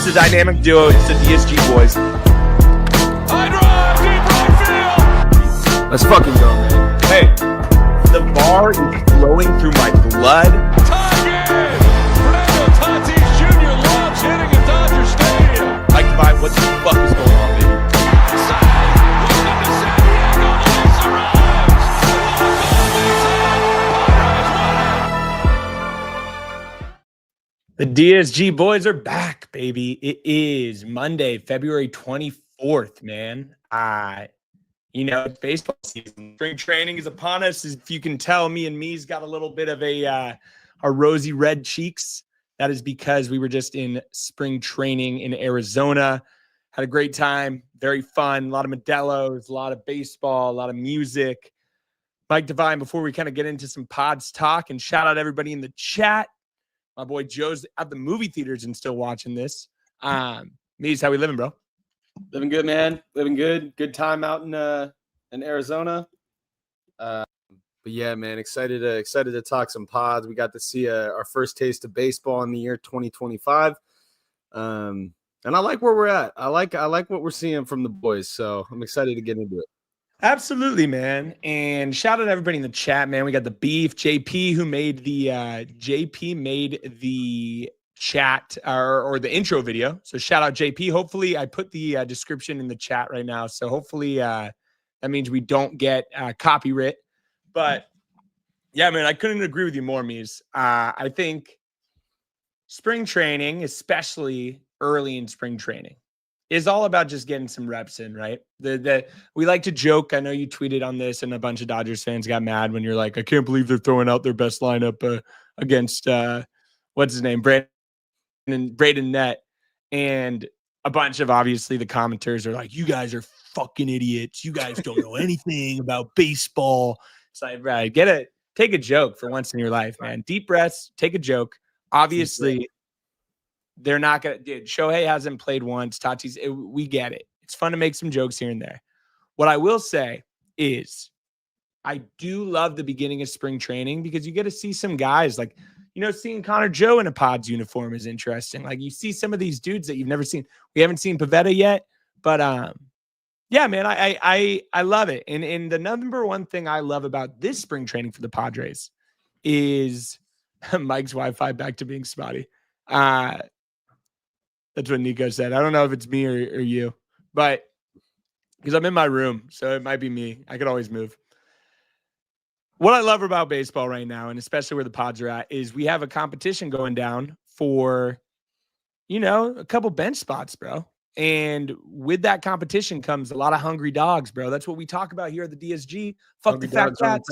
It's a dynamic duo. It's the DSG boys. I drive deep right field. Let's fucking go, man. Hey, the bar is flowing through my blood. Tie game. Fernando Tatis Jr. loves hitting at Dodger Stadium. Mike Devine, what the fuck is going on, baby? Welcome to San Diego. The Leafs arrives. The DSG boys are back, baby. It is Monday, February 24th, man. It's baseball season. Spring training is upon us. If you can tell, me and me's got a little bit of our rosy red cheeks. That is because we were just in spring training in Arizona. Had a great time. Very fun. A lot of Modelo's, a lot of baseball, a lot of music. Mike Devine, before we kind of get into some pods talk, and shout out everybody in the chat. My boy Joe's at the movie theaters and still watching this. Me's, how we living, bro? Living good, man. Living good. Good time out in Arizona. But yeah, man, excited to talk some pods. We got to see our first taste of baseball in the year 2025. And I like where we're at. I like what we're seeing from the boys. So I'm excited to get into it. Absolutely, man. And shout out to everybody in the chat, man. We got the beef, JP, who made the chat or the intro video. So shout out JP. Hopefully I put the description in the chat right now. So hopefully that means we don't get copyright. But yeah, man, I couldn't agree with you more, Mies. I think spring training, especially early in spring training, is all about just getting some reps in, right? We like to joke. I know you tweeted on this, and a bunch of Dodgers fans got mad when you're like, I can't believe they're throwing out their best lineup against what's his name, Braden Nett, and a bunch of obviously the commenters are like, you guys are fucking idiots. You guys don't know anything about baseball. It's like, right, take a joke for once in your life, man. Deep breaths, take a joke. Obviously, they're not going to, dude, Shohei hasn't played once. Tatis, we get it. It's fun to make some jokes here and there. What I will say is I do love the beginning of spring training because you get to see some guys like, seeing Connor Joe in a Pods uniform is interesting. Like you see some of these dudes that you've never seen. We haven't seen Pavetta yet, but yeah, man, I love it. And the number one thing I love about this spring training for the Padres is Mike's Wi-Fi back to being spotty. That's what Nico said. I don't know if it's me or you, but because I'm in my room, so it might be me. I could always move. What I love about baseball right now, and especially where the Pods are at, is we have a competition going down for, a couple bench spots, bro. And with that competition comes a lot of hungry dogs, bro. That's what we talk about here at the DSG. Fuck hungry the fat cats.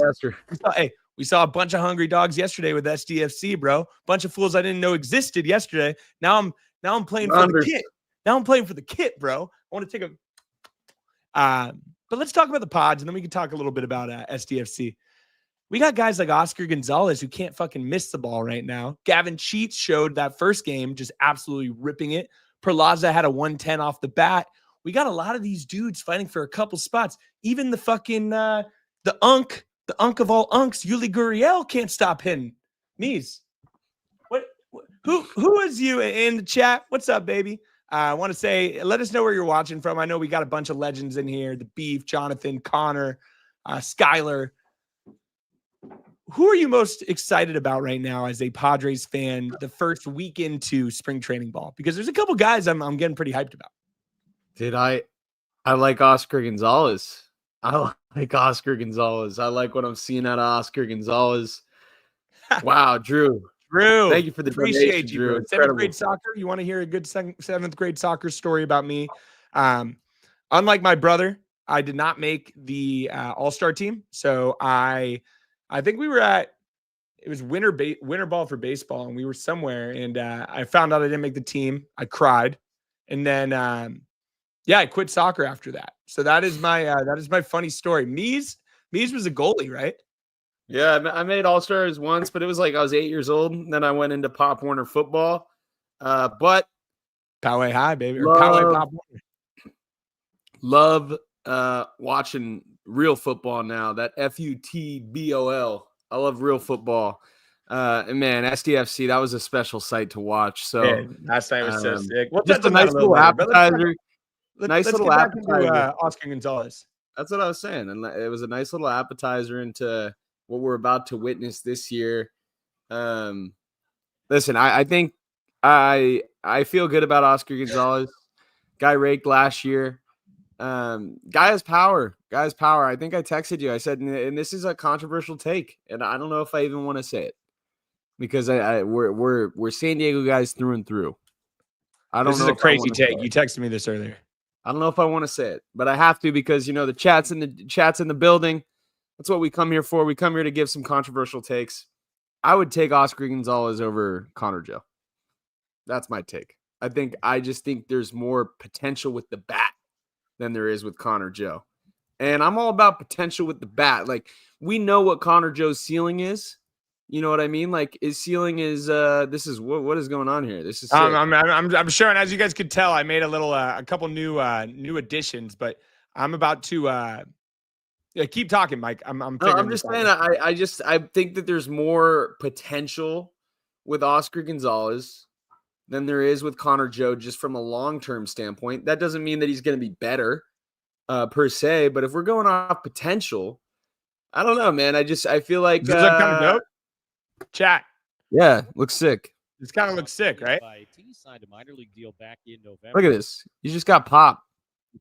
We saw a bunch of hungry dogs yesterday with SDFC, bro. Bunch of fools I didn't know existed yesterday. Now I'm playing for the kit. Now I'm playing for the kit, bro. I want to take a but let's talk about the Pods, and then we can talk a little bit about SDFC. We got guys like Oscar Gonzalez who can't fucking miss the ball right now. Gavin Cheats showed that first game just absolutely ripping it. Perlaza had a 110 off the bat. We got a lot of these dudes fighting for a couple spots. Even the fucking the unk of all unks, Yuli Gurriel can't stop hitting. Mies. Who is you in the chat? What's up, baby? I want to say, let us know where you're watching from. I know we got a bunch of legends in here. The Beef, Jonathan, Connor, Skyler. Who are you most excited about right now as a Padres fan the first week into spring training ball? Because there's a couple guys I'm getting pretty hyped about. Dude, I like Oscar Gonzalez. I like Oscar Gonzalez. I like what I'm seeing out of Oscar Gonzalez. Wow, Drew. Thank you for the appreciate donation, you, Drew. Seventh grade soccer. You want to hear a good seventh grade soccer story about me? Unlike my brother, I did not make the all-star team. So I think it was winter ball for baseball, and we were somewhere, and I found out I didn't make the team. I cried, and then I quit soccer after that. So that is my funny story. Mies was a goalie, right? Yeah, I made All-Stars once, but it was like I was 8 years old. And then I went into Pop Warner football. But Poway High, baby. Or Poway Pop Warner. Love watching real football now. That FUTBOL. I love real football. And man, SDFC, that was a special sight to watch. So Yeah, last night was so sick. We'll just touch a on that nice a little little later, but appetizer. let's little get back appetizer. into Oscar Gonzalez. That's what I was saying. And it was a nice little appetizer into what we're about to witness this year. Listen, I think I feel good about Oscar Gonzalez. Guy raked last year. Guy has power. I think I texted you. I said, and this is a controversial take, and I don't know if I even want to say it because we're San Diego guys through and through. I don't know. This is a crazy take. You texted me this earlier. I don't know if I want to say it, but I have to because the chat's in the building. That's what we come here for. We come here to give some controversial takes. I would take Oscar Gonzalez over Connor Joe. That's my take. I just think there's more potential with the bat than there is with Connor Joe. And I'm all about potential with the bat. Like, we know what Connor Joe's ceiling is. You know what I mean? Like, his ceiling is this is what is going on here. This is sick. I'm sure, and as you guys could tell, I made a couple new additions, but I'm about to keep talking, Mike. I'm just saying I think that there's more potential with Oscar Gonzalez than there is with Connor Joe, just from a long-term standpoint. That doesn't mean that he's going to be better per se, but if we're going off potential, I don't know, man. I feel like does it look kind of dope? Chat. Yeah, looks sick. This kind of looks sick, right? He signed a minor league deal back in November. Look at this. You just got popped.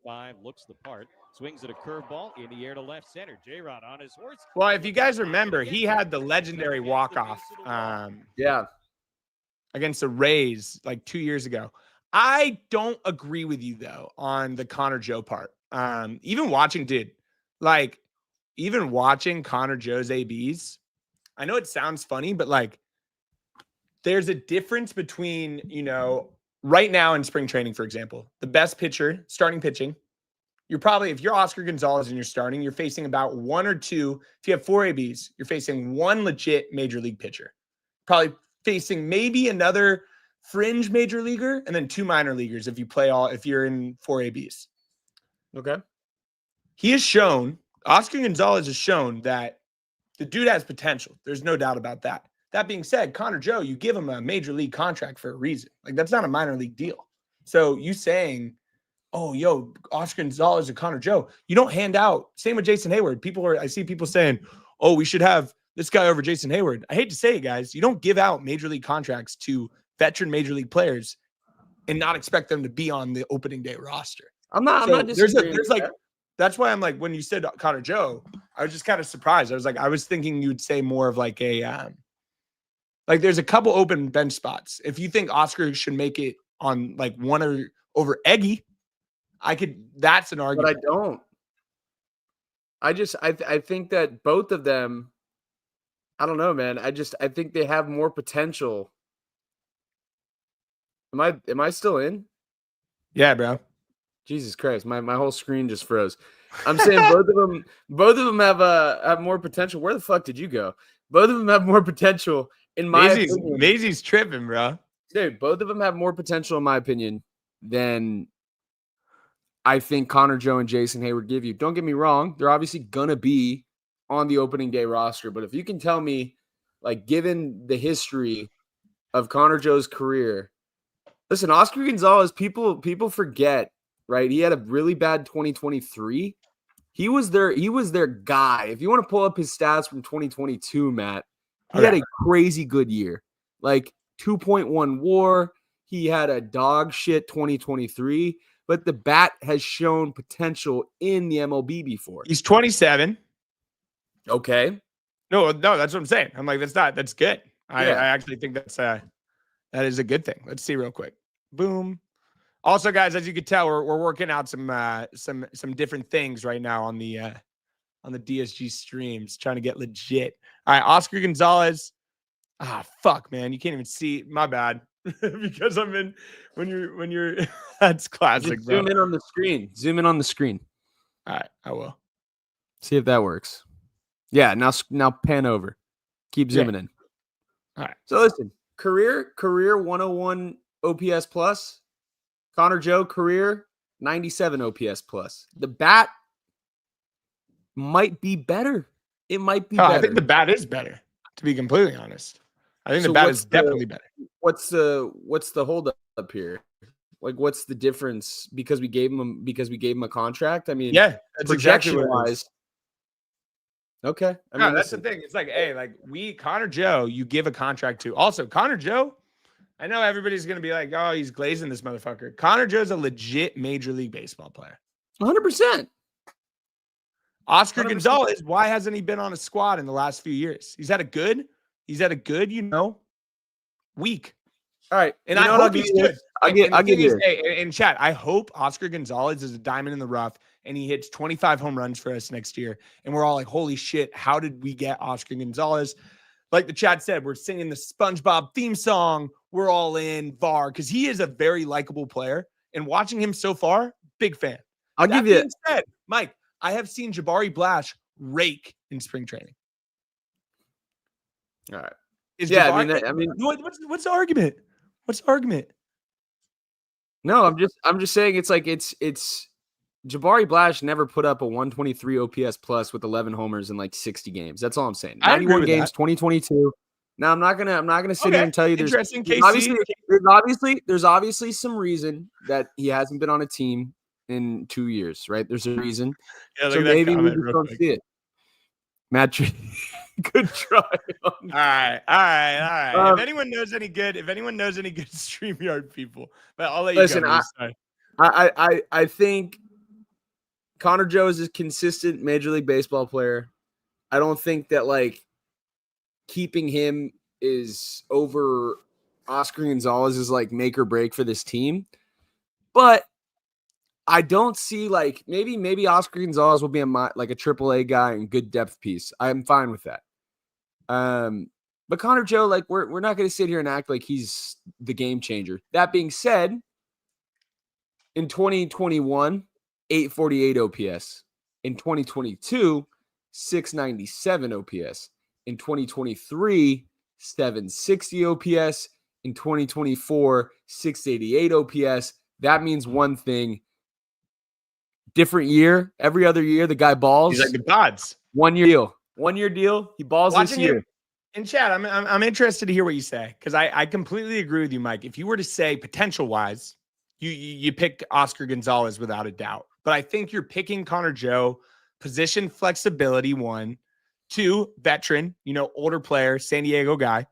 5 looks the part. Swings at a curveball in the air to left center. J-Rod on his horse. Well, if you guys remember, he had the legendary walk-off. Against the Rays like 2 years ago. I don't agree with you though on the Connor Joe part. Even watching Connor Joe's ABs, I know it sounds funny, but like there's a difference between, right now in spring training, for example, the best pitcher starting pitching. If you're Oscar Gonzalez and you're starting, you're facing about 1 or 2. If you have 4 ABs, you're facing 1 legit major league pitcher. Probably facing maybe another fringe major leaguer and then 2 minor leaguers if you're in 4 ABs. Okay. Oscar Gonzalez has shown that the dude has potential. There's no doubt about that. That being said, Connor Joe, you give him a major league contract for a reason. Like, that's not a minor league deal. So you saying, Oscar Gonzalez and Connor Joe, you don't hand out. Same with Jason Hayward. I see people saying, we should have this guy over Jason Hayward. I hate to say it, guys. You don't give out major league contracts to veteran major league players and not expect them to be on the opening day roster. I'm not disagreeing. That's why I'm like, when you said Connor Joe, I was just kind of surprised. I was thinking you'd say more of like there's a couple open bench spots. If you think Oscar should make it on like one or over Eggy, that's an argument. But I don't. I think that both of them, I don't know, man. I think they have more potential. Am I still in? Yeah, bro. Jesus Christ, my whole screen just froze. I'm saying both of them have more potential. Where the fuck did you go? Both of them have more potential in my opinion. Maisie's tripping, bro. Dude, both of them have more potential in my opinion than I think Connor Joe and Jason Hayward give you. Don't get me wrong, they're obviously gonna be on the opening day roster, but if you can tell me, like, given the history of Connor Joe's career, listen, Oscar Gonzalez, people forget, right? He had a really bad 2023. He was their guy. If you want to pull up his stats from 2022, Matt, he had a crazy good year. Like 2.1 WAR. He had a dog shit 2023, but the bat has shown potential in the MLB before. He's 27. Okay. No, that's what I'm saying. I'm like, that's good. I actually think that is a good thing. Let's see real quick. Boom. Also, guys, as you can tell, we're working out some different things right now on the DSG streams, trying to get legit. All right, Oscar Gonzalez. Fuck, man, you can't even see. My bad. Because I'm in when you're that's classic. Just zoom in on the screen. Zoom in on the screen. All right, I will. See if that works. Yeah, now pan over. Keep zooming in. All right. So listen, career 101 OPS plus. Connor Joe, career 97 OPS plus. The bat might be better. It might be better. I think the bat is better, to be completely honest. I think So the bat what's is definitely better. What's the hold up here? Like, what's the difference because we gave him a contract? I mean, Yeah, that's exactly projection what it is. wise. Okay. I No, mean, that's listen, the thing. It's like, hey, like Connor Joe, you give a contract to. Also, Connor Joe, I know everybody's going to be like, oh, he's glazing this motherfucker. Connor Joe's a legit Major League Baseball player. 100%. Oscar 100%. Gonzalez, why hasn't he been on a squad in the last few years? He's had a good, week. All right. And I hope he's good. I'll give you this. Hey, in chat, I hope Oscar Gonzalez is a diamond in the rough and he hits 25 home runs for us next year. And we're all like, holy shit, how did we get Oscar Gonzalez? Like the chat said, we're singing the SpongeBob theme song. We're all in VAR because he is a very likable player. And watching him so far, big fan. I'll give you. That being said, Mike, I have seen Jabari Blash rake in spring training. All right. Yeah, Jabari, I mean, what's the argument? What's the argument? No, I'm just saying it's like it's Jabari Blash never put up a 123 OPS plus with 11 homers in like 60 games. That's all I'm saying. 91 games, 2022. Now I'm not gonna sit here and tell you there's obviously some reason that he hasn't been on a team in 2 years, right? There's a reason. Yeah, so maybe we just don't see it. Matt, good try. All right. If anyone knows any good StreamYard people, but I'll let you listen. go. I think Connor Joe is a consistent Major League Baseball player. I don't think that like keeping him is over Oscar Gonzalez is like make or break for this team. But I don't see like maybe Oscar Gonzalez will be like a AAA guy and good depth piece. I'm fine with that. But Connor Joe, like we're not going to sit here and act like he's the game changer. That being said, in 2021, 848 OPS. In 2022, 697 OPS. In 2023, 760 OPS. In 2024, 688 OPS. That means one thing. Different year. Every other year, the guy balls. He's like the gods. 1 year deal. 1 year deal. He balls this year. In chat, I'm interested to hear what you say because I completely agree with you, Mike. If you were to say potential wise, you pick Oscar Gonzalez without a doubt. But I think you're picking Connor Joe, position flexibility, 1, 2, veteran, older player, San Diego guy.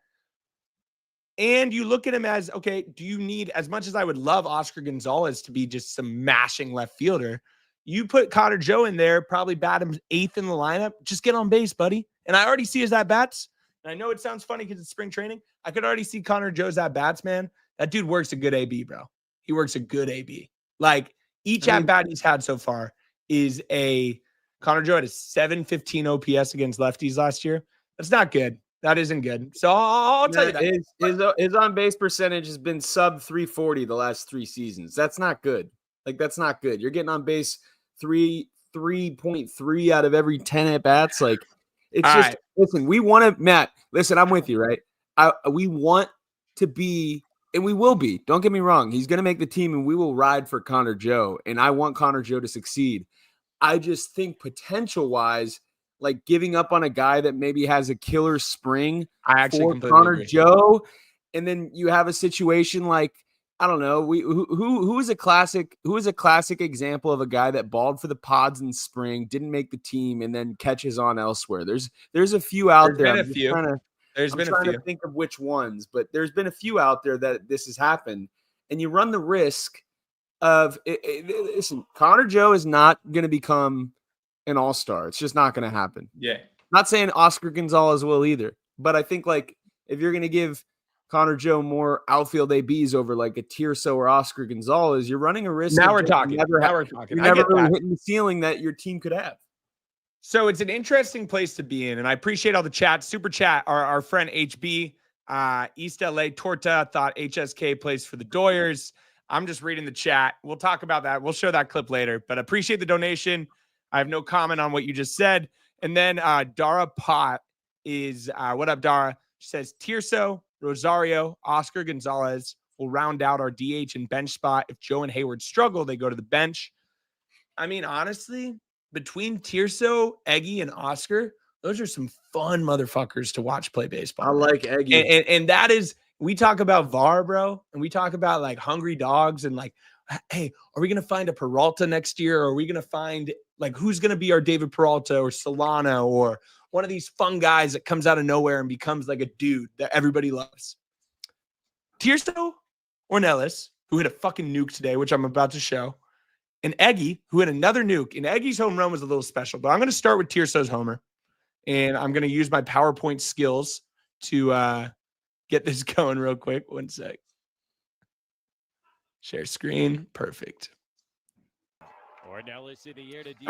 And you look at him as, okay, do you need, as much as I would love Oscar Gonzalez to be just some mashing left fielder, you put Connor Joe in there, probably bat him 8th in the lineup. Just get on base, buddy. And I already see his at-bats. And I know it sounds funny because it's spring training. I could already see Connor Joe's at-bats, man. That dude works a good AB, bro. He works a good AB. Like, each at-bat he's had so far is Connor Joe had a 715 OPS against lefties last year. That's not good. That isn't good. So I'll tell you that. His on-base percentage has been sub 340 the last 3 seasons. That's not good. Like, that's not good. You're getting on base 3.3 out of every 10 at-bats. Like, it's all just right. Listen, we want to, Matt, listen, I'm with you, right? We want to be, and we will be. Don't get me wrong. He's going to make the team, and we will ride for Connor Joe, and I want Connor Joe to succeed. I just think potential-wise, like giving up on a guy that maybe has a killer spring for Connor Joe, and then you have a situation like, I don't know, who is a classic example of a guy that balled for the Pods in spring, didn't make the team, and then catches on elsewhere. There's a few out there. I'm trying to think of which ones, but there's been a few out there that this has happened, and you run the risk of listen. Connor Joe is not going to become an all-star. It's just not going to happen. Yeah, not saying Oscar Gonzalez will either, but I think like if you're going to give Connor Joe more outfield ABs over like a Tirso or Oscar Gonzalez, you're running a risk. Now we're talking. You're never really hitting the ceiling that your team could have. So it's an interesting place to be in, and I appreciate all the chat. Super chat. Our friend HB, East LA Torta thought HSK plays for the Doyers. I'm just reading the chat. We'll talk about that. We'll show that clip later, but appreciate the donation. I have no comment on what you just said. And then Dara Pot is, what up, Dara? She says, Tirso, Rosario, Oscar Gonzalez will round out our DH and bench spot. If Joe and Hayward struggle, they go to the bench. I mean, honestly, between Tirso, Eggy, and Oscar, Those are some fun motherfuckers to watch play baseball. I like Eggy. And that is, we talk about VAR, bro, and we talk about like hungry dogs and like, hey, are we going to find a Peralta next year? Or are we going to find like who's going to be our David Peralta or Solano or one of these fun guys that comes out of nowhere and becomes like a dude that everybody loves? Tirso or Nellis, who hit a fucking nuke today, which I'm about to show, and Eggy, who hit another nuke. And Eggy's home run was a little special, but I'm going to start with Tirso's homer. And I'm going to use my PowerPoint skills to get this going real quick. One sec. Share screen. Perfect. I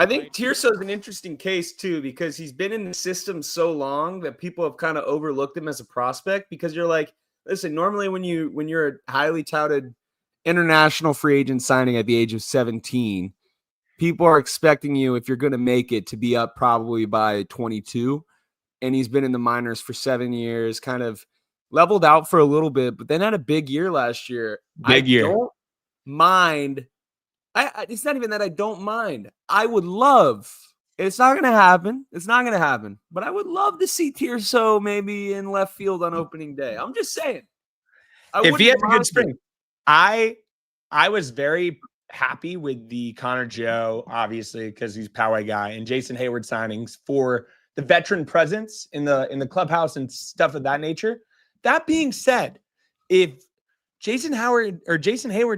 think Tirso's an interesting case, too, because he's been in the system so long that people have kind of overlooked him as a prospect because you're like, listen, normally when you're a highly touted international free agent signing at the age of 17, people are expecting you, if you're going to make it, to be up probably by 22. And he's been in the minors for 7 years, kind of leveled out for a little bit, but then had a big year last year. Big year. Don't mind. It's not even that I don't mind. I would love. It's not going to happen. It's not going to happen. But I would love to see Tirso maybe in left field on opening day. I'm just saying. If he has a good spring, I was very happy with the Connor Joe, obviously, because he's Poway guy, and Jason Hayward signings for the veteran presence in the clubhouse and stuff of that nature. That being said, if Jason Hayward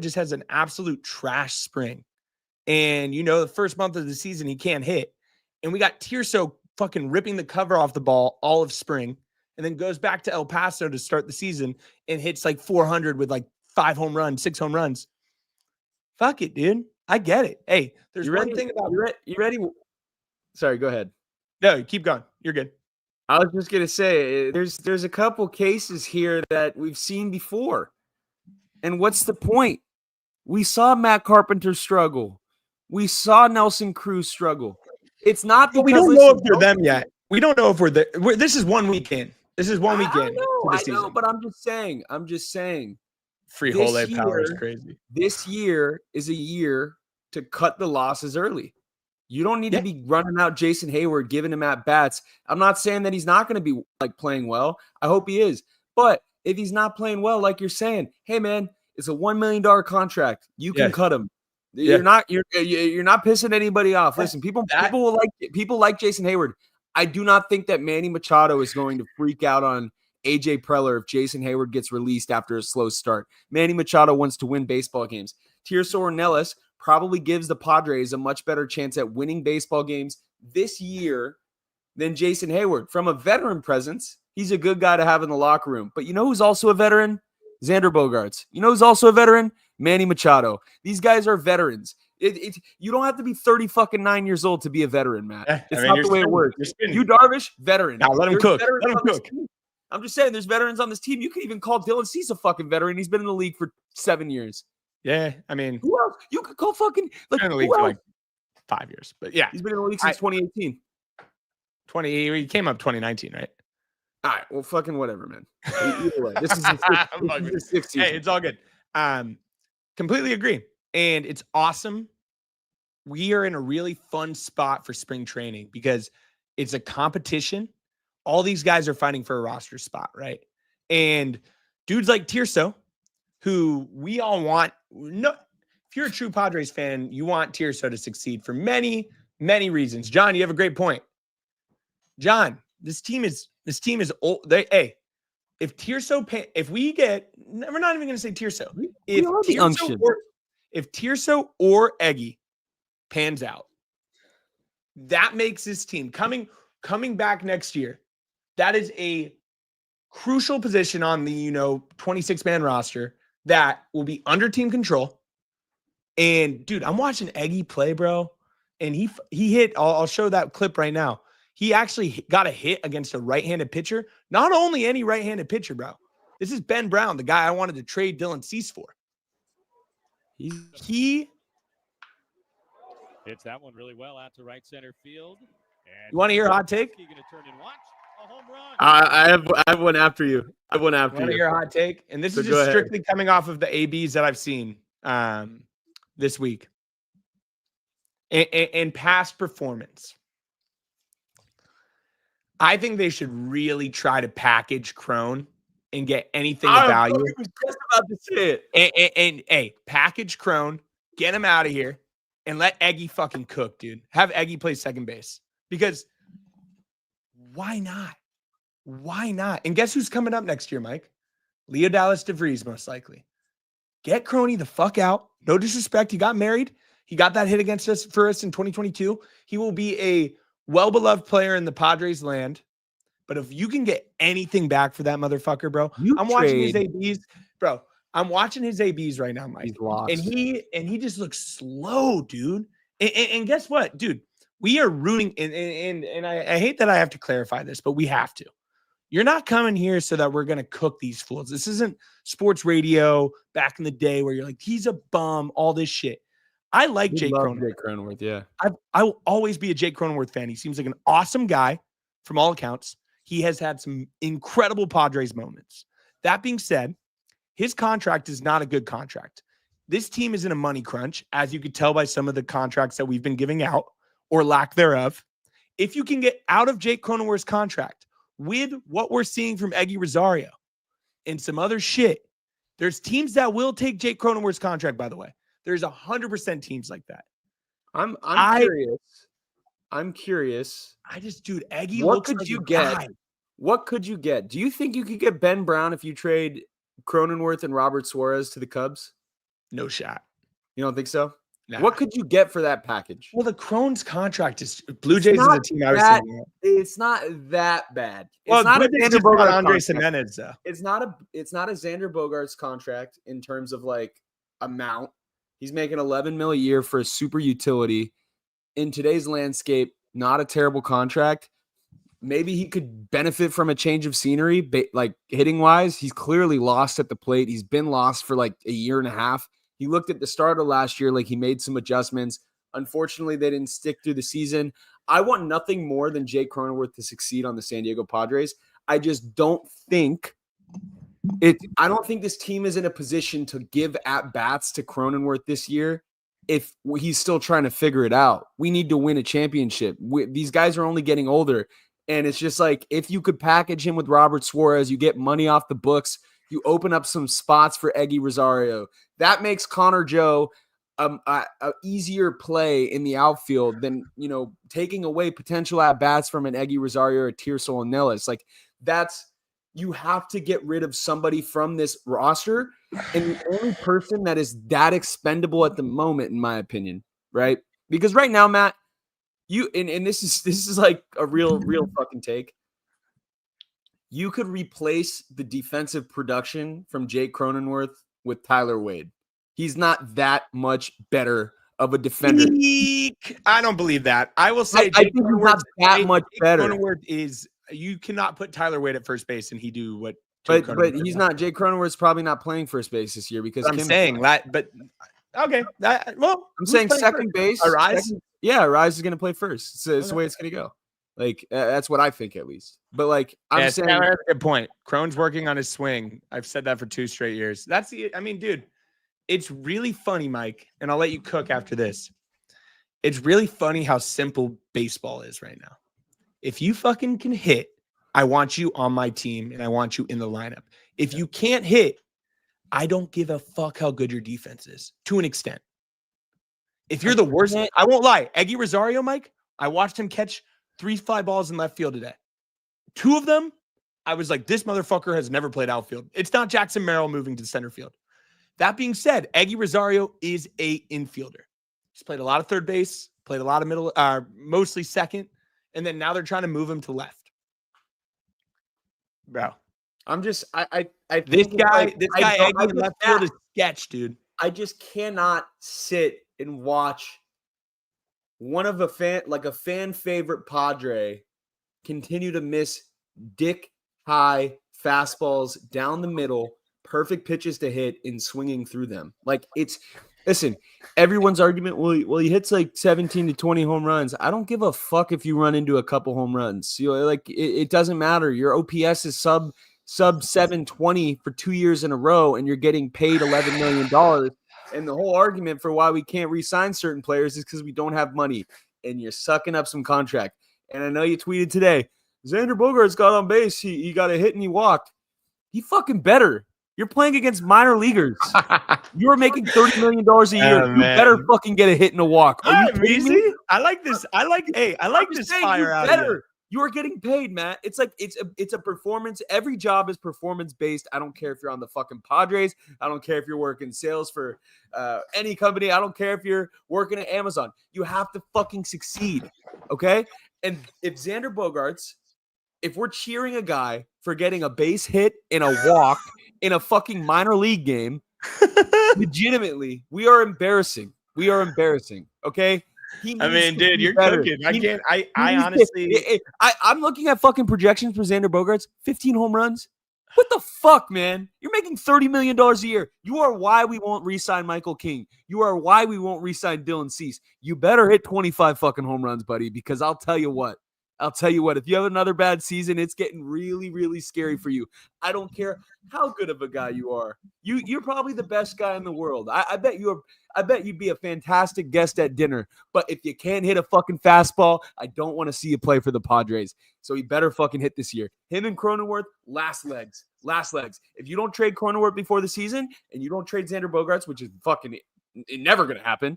just has an absolute trash spring, and the first month of the season he can't hit, and we got Tirso fucking ripping the cover off the ball all of spring, and then goes back to El Paso to start the season and hits like 400 with like 5 home runs, 6 home runs. Fuck it, dude. I get it. Hey, there's one thing about you ready? Sorry, go ahead. No, keep going. You're good. I was just gonna say there's a couple cases here that we've seen before. And what's the point? We saw Matt Carpenter struggle. We saw Nelson Cruz struggle. It's not because we don't know if they're them yet. We don't know if we're there. This is 1 weekend. This is 1 weekend. I know, but I'm just saying. Freehold power is crazy. This year is a year to cut the losses early. You don't need to be running out Jason Hayward, giving him at bats. I'm not saying that he's not going to be like playing well. I hope he is. But if he's not playing well, like you're saying, hey man, it's a $1 million contract. You can cut him. You're not pissing anybody off. Listen, people like Jason Hayward. I do not think that Manny Machado is going to freak out on AJ Preller if Jason Hayward gets released after a slow start. Manny Machado wants to win baseball games. Tirso Ornelas probably gives the Padres a much better chance at winning baseball games this year than Jason Hayward. From a veteran presence, he's a good guy to have in the locker room. But you know who's also a veteran? Xander Bogaerts. You know who's also a veteran? Manny Machado. These guys are veterans. You don't have to be 39 years old to be a veteran, Matt. It's not the way it works. You Darvish, veteran. Now let him cook. Let him cook. I'm just saying there's veterans on this team. You can even call Dylan Cease a fucking veteran. He's been in the league for 7 years. Yeah, I mean, who else? You could call fucking like in the league for like 5 years, but yeah, he's been in the league since 2018. He came up 2019, right? All right, well, fucking whatever, man. Either way, this is his sixth season. Hey, it's all good. Completely agree, and it's awesome. We are in a really fun spot for spring training because it's a competition. All these guys are fighting for a roster spot, right? And dudes like Tirso, who we all want. No, if you're a true Padres fan, you want Tirso to succeed for many, many reasons. John, you have a great point. John, this team is old. If Tirso, we're not even going to say Tirso. If Tirso or Eggy pans out, that makes this team coming back next year. That is a crucial position on the 26-man roster that will be under team control. And dude, I'm watching Eggy play, bro, and he hit. I'll show that clip right now. He actually got a hit against a right-handed pitcher. Not only any right-handed pitcher, bro. This is Ben Brown, the guy I wanted to trade Dylan Cease for. He hits that one really well out to right center field. And you want to hear a hot take? You're going to turn and watch a home run. I have one after you. I have one after you. Want to hear a hot take? And this is just strictly coming off of the ABs that I've seen this week and past performance. I think they should really try to package Crone and get anything of value. I was just about to say it. And hey, package Crone, get him out of here, and let Eggy fucking cook, dude. Have Eggy play second base. Because why not? Why not? And guess who's coming up next year, Mike? Leo Dallas DeVries, most likely. Get Crony the fuck out. No disrespect. He got married. He got that hit against us for us in 2022. He will be a well-beloved player in the Padres land. But if you can get anything back for that motherfucker, bro, watching his ABs, bro. I'm watching his ABs right now, Mike. He's lost. And he just looks slow, dude. And guess what, dude? We are rooting, and I hate that I have to clarify this, but we have to. You're not coming here so that we're going to cook these fools. This isn't sports radio back in the day where you're like, he's a bum, all this shit. I like Jake Cronenworth. Yeah. I will always be a Jake Cronenworth fan. He seems like an awesome guy from all accounts. He has had some incredible Padres moments. That being said, his contract is not a good contract. This team is in a money crunch, as you could tell by some of the contracts that we've been giving out or lack thereof. If you can get out of Jake Cronenworth's contract with what we're seeing from Eggy Rosario and some other shit, there's teams that will take Jake Cronenworth's contract, by the way. There's 100% teams like that. I'm curious. I'm curious. Dude, Eggy What looks could like you a get? guy. What could you get? Do you think you could get Ben Brown if you trade Cronenworth and Robert Suarez to the Cubs? No shot. You don't think so? Nah. What could you get for that package? Well, the Crohn's contract is Blue Jays is the team I was thinking of. It's not that bad. Well, it's not a Xander Bogaerts Andre contract. Jimenez, though. It's not a Xander Bogaerts contract in terms of like amount. He's making $11 million a year for a super utility. In today's landscape, not a terrible contract. Maybe he could benefit from a change of scenery, like hitting wise. He's clearly lost at the plate. He's been lost for like a year and a half. He looked at the start of last year like he made some adjustments. Unfortunately, they didn't stick through the season. I want nothing more than Jake Cronenworth to succeed on the San Diego Padres. I just don't think I don't think this team is in a position to give at-bats to Cronenworth this year if he's still trying to figure it out. We need to win a championship. These guys are only getting older. And it's just like, if you could package him with Robert Suarez, you get money off the books, you open up some spots for Eggy Rosario. That makes Connor Joe a easier play in the outfield than, taking away potential at-bats from an Eggy Rosario or Tirso and Nellis. Like, you have to get rid of somebody from this roster. And the only person that is that expendable at the moment, in my opinion, right? Because right now, Matt, and this is like a real fucking take. You could replace the defensive production from Jake Cronenworth with Tyler Wade. He's not that much better of a defender. I don't believe that. I will say I think he's not that much better. Cronenworth is. You cannot put Tyler Wade at first base and he do what. But he's not. Jake Cronenworth's probably not playing first base this year because I'm saying that. But okay, I'm saying second base. Arise. Arise is going to play first. It's the way it's going to go. Like that's what I think at least. But like I'm saying, that's a good point. Crone's working on his swing. I've said that for 2 straight years. Dude, it's really funny, Mike, and I'll let you cook after this. It's really funny how simple baseball is right now. If you fucking can hit, I want you on my team and I want you in the lineup. If you can't hit, I don't give a fuck how good your defense is, to an extent. If you're the worst, I won't lie. Eggy Rosario, Mike, I watched him catch 3 fly balls in left field today. 2 of them, I was like, this motherfucker has never played outfield. It's not Jackson Merrill moving to center field. That being said, Eggy Rosario is a infielder. He's played a lot of third base, played a lot of middle, mostly second, and then now they're trying to move him to left. Bro, I'm just this guy Eggy in left field is sketch, dude. I just cannot sit and watch one of a fan favorite Padre continue to miss dick high fastballs down the middle, perfect pitches to hit and swinging through them. Like listen, everyone's argument, well, he hits like 17 to 20 home runs. I don't give a fuck if you run into a couple home runs. It doesn't matter. Your OPS is sub 720 for 2 years in a row, and you're getting paid $11 million. And the whole argument for why we can't re-sign certain players is because we don't have money, and you're sucking up some contract. And I know you tweeted today, Xander Bogaerts got on base. He got a hit and he walked. He fucking better. You're playing against minor leaguers. You're making $30 million a year. You better fucking get a hit and a walk. Are you kidding me? I like this. I like this fire out of you. You are getting paid, Matt. It's like it's a performance. Every job is performance based. I don't care if you're on the fucking Padres. I don't care if you're working sales for any company. I don't care if you're working at Amazon. You have to fucking succeed, okay? And if Xander Bogaerts, if we're cheering a guy for getting a base hit and a walk in a fucking minor league game, legitimately, we are embarrassing. We are embarrassing, okay? I mean, dude, you're cooking. I honestly, I'm looking at fucking projections for Xander Bogaerts. 15 home runs. What the fuck, man? You're making $30 million a year. You are why we won't re-sign Michael King. You are why we won't re-sign Dylan Cease. You better hit 25 fucking home runs, buddy, because I'll tell you what. If you have another bad season, it's getting really, really scary for you. I don't care how good of a guy you are. You're probably the best guy in the world. I bet you'd be a fantastic guest at dinner. But if you can't hit a fucking fastball, I don't want to see you play for the Padres. So you better fucking hit this year. Him and Cronenworth, last legs. If you don't trade Cronenworth before the season and you don't trade Xander Bogaerts, which is fucking never going to happen,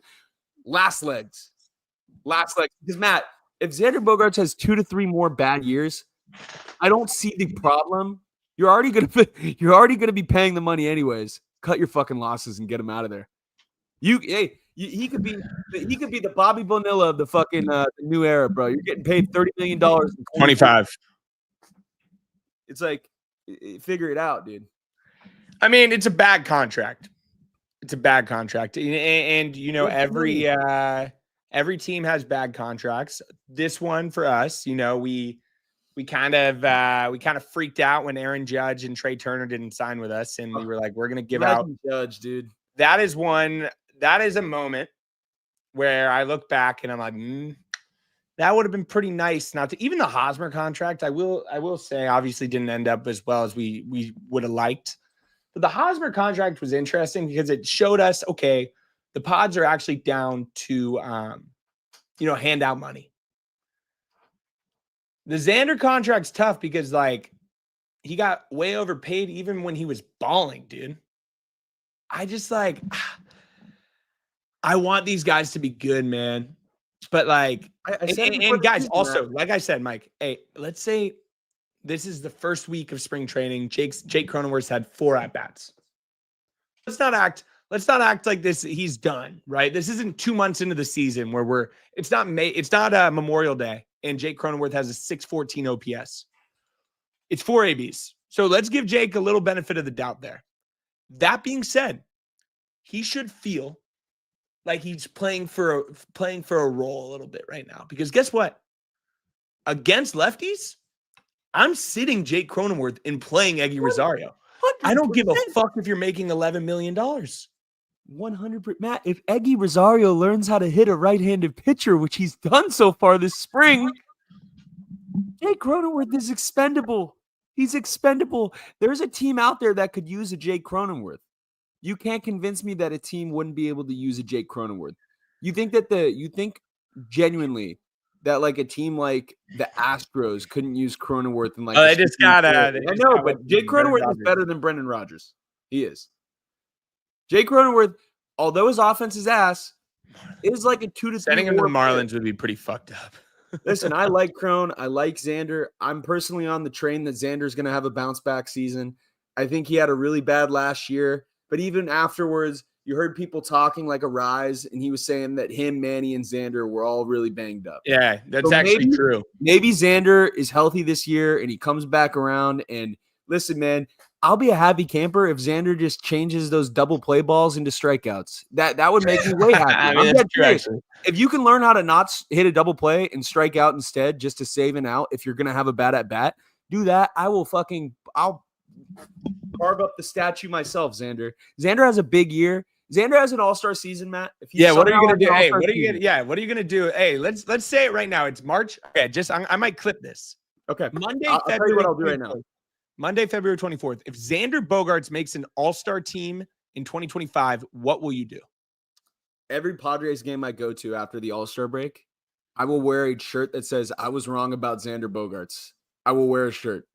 last legs. Because, Matt, if Xander Bogaerts has 2 to 3 more bad years, I don't see the problem. You're already gonna be paying the money anyways. Cut your fucking losses and get him out of there. He could be the Bobby Bonilla of the fucking the new era, bro. You're getting paid $30 million. 25. It's like, figure it out, dude. I mean, it's a bad contract. And you know, every team has bad contracts. This one for us, you know, we kind of freaked out when Aaron Judge and Trey Turner didn't sign with us, and we were like, we're gonna give out Judge, dude. That is a moment where I look back and I'm like, that would have been pretty nice. Not to even the Hosmer contract. I will say, obviously didn't end up as well as we would have liked. But the Hosmer contract was interesting because it showed us, okay, the Pods are actually down to, hand out money. The Xander contract's tough because, like, he got way overpaid even when he was balling, dude. I just, like, I want these guys to be good, man. But, like, and guys, also, like I said, Mike, hey, let's say this is the first week of spring training. Jake Cronenworth's had 4 at-bats. Let's not act like this. He's done, right? This isn't 2 months into the season where it's not Memorial Day and Jake Cronenworth has a 614 OPS. It's 4 ABs. So let's give Jake a little benefit of the doubt there. That being said, he should feel like he's playing for a role a little bit right now, because guess what? Against lefties, I'm sitting Jake Cronenworth and playing Eggy Rosario. 100%. I don't give a fuck if you're making $11 million. 100%. Matt, if Eggy Rosario learns how to hit a right-handed pitcher, which he's done so far this spring, Jake Cronenworth is expendable. He's expendable. There's a team out there that could use a Jake Cronenworth. You can't convince me that a team wouldn't be able to use a Jake Cronenworth. You think genuinely that, like, a team like the Astros couldn't use Cronenworth and, like, they just got I know, but Jake Cronenworth is better than Brendan Rodgers. He is. Jake Cronenworth, although his offense is ass, is like a 2 to 3. Sending him to the Marlins would be pretty fucked up. Listen, I like Cron. I like Xander. I'm personally on the train that Xander's going to have a bounce back season. I think he had a really bad last year, but even afterwards, you heard people talking like a rise, and he was saying that him, Manny, and Xander were all really banged up. Yeah, that's actually true. Maybe Xander is healthy this year and he comes back around. And listen, man, I'll be a happy camper if Xander just changes those double play balls into strikeouts. That would make me way happy. I mean, that's true, if you can learn how to not hit a double play and strike out instead, just to save an out, if you're gonna have a bad at bat, do that. I'll carve up the statue myself, Xander. Xander has a big year. Xander has an all-star season, Matt. What are you gonna do? Hey, what are you gonna do? Hey, let's say it right now. It's March. Okay, I might clip this. Okay. Monday, I'll tell you what I'll do right now. Monday, February 24th. If Xander Bogaerts makes an all-star team in 2025, what will you do? Every Padres game I go to after the all-star break, I will wear a shirt that says, "I was wrong about Xander Bogaerts. I will wear a shirt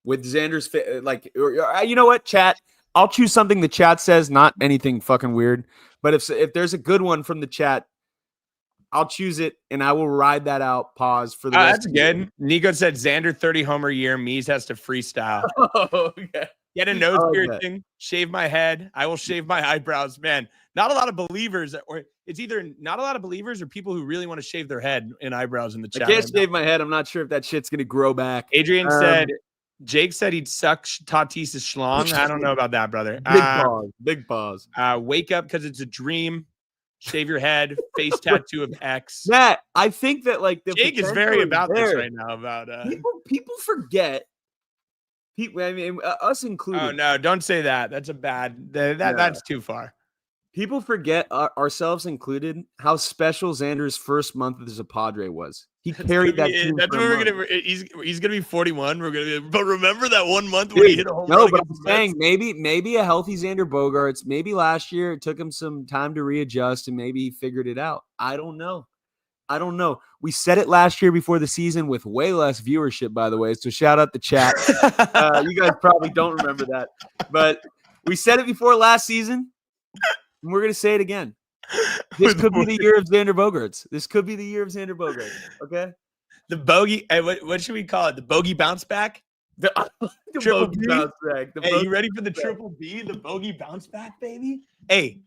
with Xander's fit. Like, you know what, chat? I'll choose something the chat says, not anything fucking weird. But if there's a good one from the chat, I'll choose it, and I will ride that out. Pause for the rest. That's good. Nico said Xander 30 homer year. Mies has to freestyle. Oh, okay. Get a nose piercing, shave my head. I will shave my eyebrows. Man, not a lot of believers, or it's either not a lot of believers or people who really want to shave their head and eyebrows in the chat. I can't shave my head. I'm not sure if that shit's gonna grow back. Adrian said, Jake said he'd suck Tatis's schlong. I don't know about that, brother. Big pause. Wake up because it's a dream. Shave your head. Face tattoo of X. Matt, I think that like Jake is very about this right now. About people forget. I mean, us included. Oh no! Don't say that. That's a bad. That's too far. People forget, ourselves included, how special Xander's first month as a Padre was. He carried that team. That's what we're gonna. He's gonna be 41. We're gonna. But remember that 1 month when he hit a home run. No, but I'm saying maybe a healthy Xander Bogaerts. Maybe last year it took him some time to readjust, and maybe he figured it out. I don't know. We said it last year before the season with way less viewership, by the way. So shout out the chat. You guys probably don't remember that, but we said it before last season, and we're gonna say it again. This could be the year of Xander Bogaerts. Okay. The bogey. What should we call it? The bogey bounce back. The triple bogey B? bounce back. Hey, you ready for the triple B? The bogey bounce back, baby. Hey,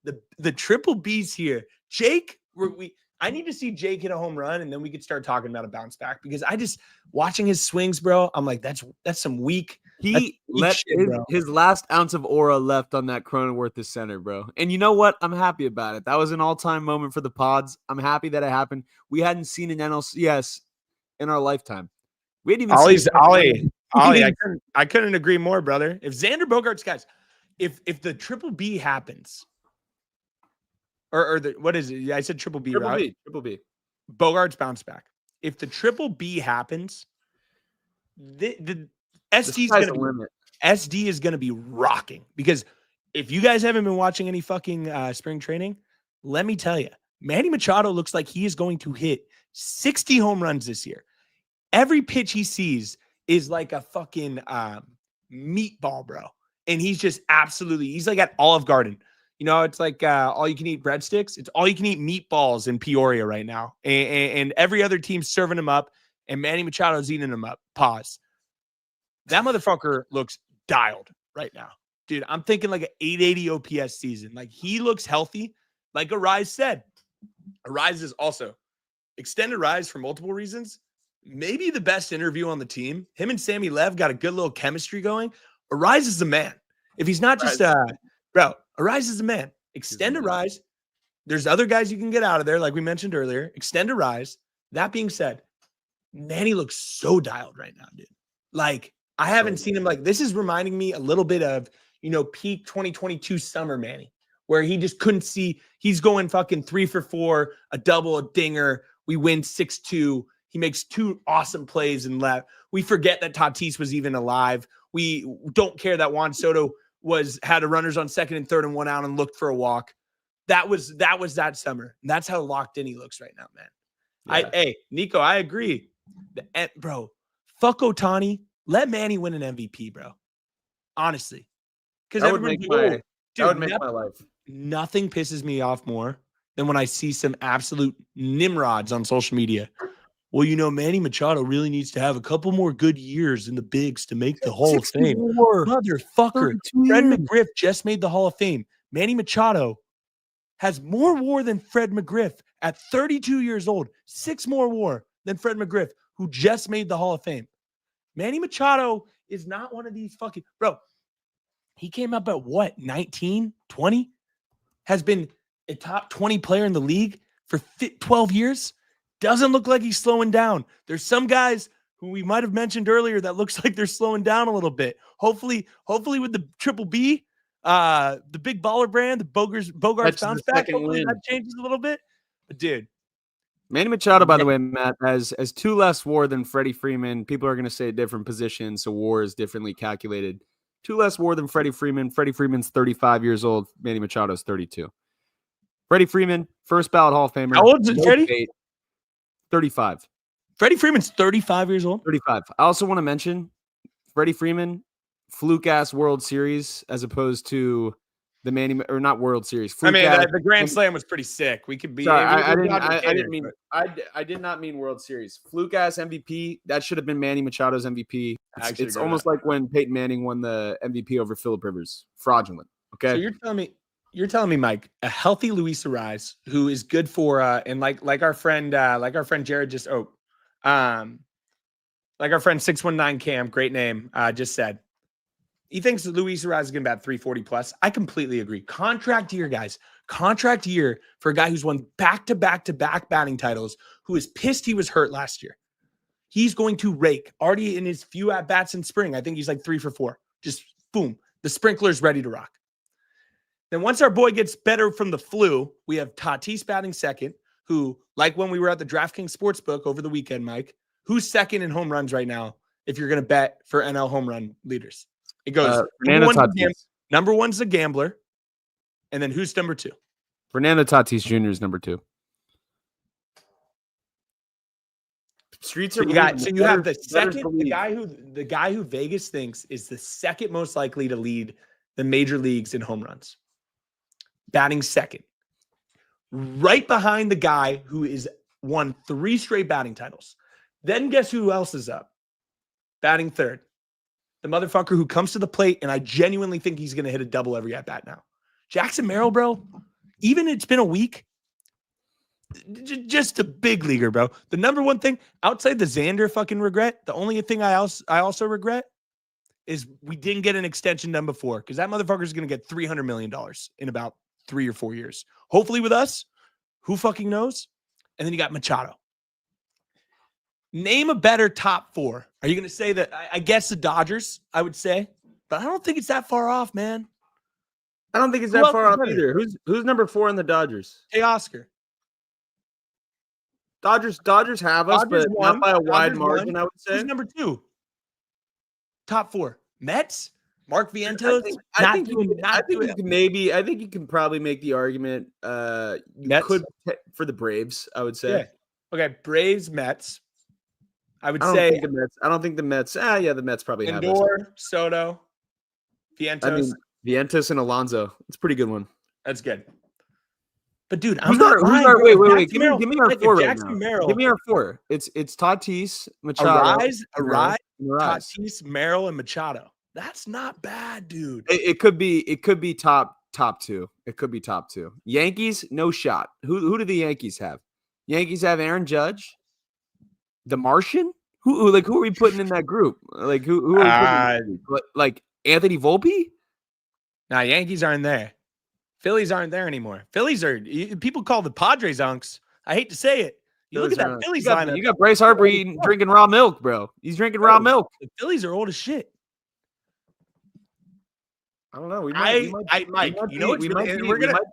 the triple B's here. Jake, I need to see Jake hit a home run, and then we could start talking about a bounce back, because I just watching his swings, bro. I'm like, that's some weak. He let his last ounce of aura left on that Cronenworth is center, bro. And you know what? I'm happy about it. That was an all-time moment for the Pods. I'm happy that it happened. We hadn't seen an NLCS in our lifetime. We hadn't even seen Ollie. I couldn't agree more, brother. If Xander Bogaerts, guys, if the triple B happens, or the what is it? I said triple B, right? Triple B. Bogaerts bounce back. If the triple B happens, the SD is gonna be rocking, because if you guys haven't been watching any fucking spring training, let me tell you, Manny Machado looks like he is going to hit 60 home runs this year. Every pitch he sees is like a fucking meatball, bro. And he's like at Olive Garden. You know, it's like all you can eat breadsticks. It's all you can eat meatballs in Peoria right now. And every other team's serving him up, and Manny Machado's eating them up. Pause. That motherfucker looks dialed right now. Dude, I'm thinking like an 880 OPS season. Like, he looks healthy. Like Arise said. Arise is also extended Rise for multiple reasons. Maybe the best interview on the team. Him and Sammy Lev got a good little chemistry going. Arise is the man. If he's not just bro, Arise is the man. Extend Arise. There's other guys you can get out of there, like we mentioned earlier. Extend Arise. That being said, Manny looks so dialed right now, dude. Like, I haven't seen him like this. Is reminding me a little bit of, peak 2022 summer Manny, where he just couldn't see. He's going fucking 3 for 4, a double, a dinger. We win 6-2. He makes 2 awesome plays and left. We forget that Tatis was even alive. We don't care that Juan Soto had a runners on second and third and 1 out and looked for a walk. That was that summer. And that's how locked in he looks right now, man. Yeah. Nico, I agree. Bro, fuck Ohtani. Let Manny win an MVP, bro. Honestly. Because that would make my life. Nothing pisses me off more than when I see some absolute nimrods on social media. Well, Manny Machado really needs to have a couple more good years in the bigs to make the Hall of Fame. Motherfucker. Fred McGriff just made the Hall of Fame. Manny Machado has more WAR than Fred McGriff at 32 years old. 6 more WAR than Fred McGriff, who just made the Hall of Fame. Manny Machado is not one of these fucking... Bro, he came up at what, 19, 20? Has been a top 20 player in the league for 12 years? Doesn't look like he's slowing down. There's some guys who we might have mentioned earlier that looks like they're slowing down a little bit. Hopefully with the triple B, the big baller brand, the Bogaerts bounce back, hopefully that changes a little bit. But dude, Manny Machado, by the way, Matt, has 2 less WAR than Freddie Freeman. People are going to say different positions, so WAR is differently calculated. 2 less WAR than Freddie Freeman. Freddie Freeman's 35 years old. Manny Machado's 32. Freddie Freeman, first ballot Hall of Famer. How old is Freddie? 35. Freddie Freeman's 35 years old. 35. I also want to mention Freddie Freeman, fluke-ass World Series as opposed to the Manny, or not World Series. I mean, the Grand Slam was pretty sick. We could be. Sorry, I didn't mean World Series. Fluke-ass MVP. That should have been Manny Machado's MVP. It's almost like when Peyton Manning won the MVP over Phillip Rivers. Fraudulent. Okay. So you're telling me, Mike, a healthy Luis Arraez who is good for and like our friend Jared just like our friend 619 Cam, great name, just said. He thinks that Luis Arraez is going to bat 340 plus. I completely agree. Contract year, guys. Contract year for a guy who's won back-to-back batting titles, who is pissed he was hurt last year. He's going to rake. Already in his few at-bats in spring, I think he's like 3 for 4. Just boom. The sprinkler's ready to rock. Then once our boy gets better from the flu, we have Tatis batting second, who, like when we were at the DraftKings Sportsbook over the weekend, Mike, who's second in home runs right now if you're going to bet for NL home run leaders? It goes, number one's a gambler, and then who's number 2? Fernando Tatis Jr. is number 2. Streets are you have the second, the guy who Vegas thinks is the second most likely to lead the major leagues in home runs, batting second, right behind the guy who is won 3 straight batting titles. Then guess who else is up? Batting third. The motherfucker who comes to the plate, and I genuinely think he's going to hit a double every at-bat now. Jackson Merrill, bro, even it's been a week, just a big leaguer, bro. The number one thing, outside the Xander fucking regret, the only thing I also regret is we didn't get an extension done before, because that motherfucker is going to get $300 million in about 3 or 4 years. Hopefully with us, who fucking knows? And then you got Machado. Name a better top 4. Are you going to say that? I guess the Dodgers, I would say, but I don't think it's that far off, man. I don't think it's that far off either. Who's number 4 in the Dodgers? Hey, Oscar. Dodgers have us, but not by a wide margin, I would say. Who's number 2? Top 4. Mets? Mark Vientos? I think you can probably make the argument could for the Braves, I would say. Yeah. Okay, Braves, Mets. I don't think the Mets. The Mets probably have Lindor, Soto, Vientos. Vientos and Alonso. It's a pretty good one. That's good. But dude, wait. Give me our 4 right now. Merrill. Give me our 4. It's Tatis, Machado, Arraez, Tatis, Merrill, and Machado. That's not bad, dude. It could be top 2. It could be top 2. Yankees, no shot. Who do the Yankees have? Yankees have Aaron Judge. The Martian? Who are we putting in that group? Like who are we putting like Anthony Volpe? Nah, Yankees aren't there. Phillies aren't there anymore. Phillies are people call the Padres unks. I hate to say it. You look at that Phillies lineup. You got Bryce Harper drinking raw milk, bro. He's drinking raw milk. The Phillies are old as shit. I don't know. We might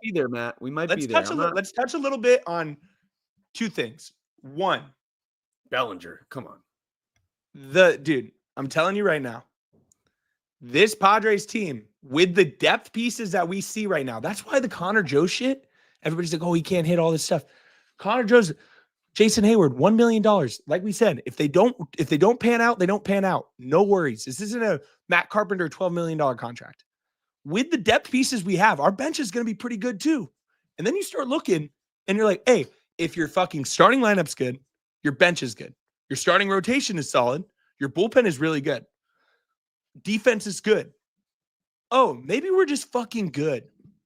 be there, Matt. We might be there. Let's touch a little bit on 2 things. 1, Bellinger, come on. Dude, I'm telling you right now, this Padres team with the depth pieces that we see right now, that's why the Connor Joe shit, everybody's like, oh, he can't hit all this stuff. Connor Joe's Jason Hayward, $1 million. Like we said, if they don't pan out, they don't pan out. No worries. This isn't a Matt Carpenter $12 million contract. With the depth pieces we have, our bench is going to be pretty good too. And then you start looking and you're like, hey, if your fucking starting lineup's good, your bench is good. Your starting rotation is solid. Your bullpen is really good. Defense is good. Oh, maybe we're just fucking good.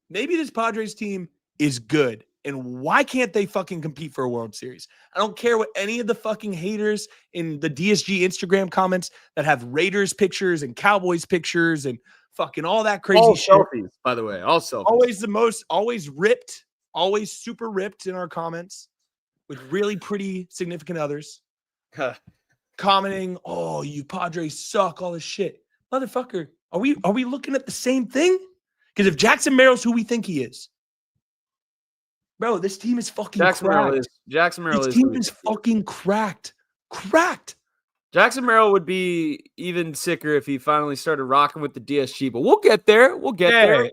Maybe this Padres team is good. And why can't they fucking compete for a World Series? I don't care what any of the fucking haters in the DSG Instagram comments that have Raiders pictures and Cowboys pictures and fucking all that crazy all shit. Selfies, by the way. All selfies. Always ripped, always super ripped in our comments with really pretty significant others commenting, oh, you Padres suck, all this shit. Motherfucker, are we looking at the same thing? Because if Jackson Merrill's who we think he is, bro, this team is fucking cracked. Jackson Merrill is fucking cracked. Cracked. Jackson Merrill would be even sicker if he finally started rocking with the DSG, but we'll get there.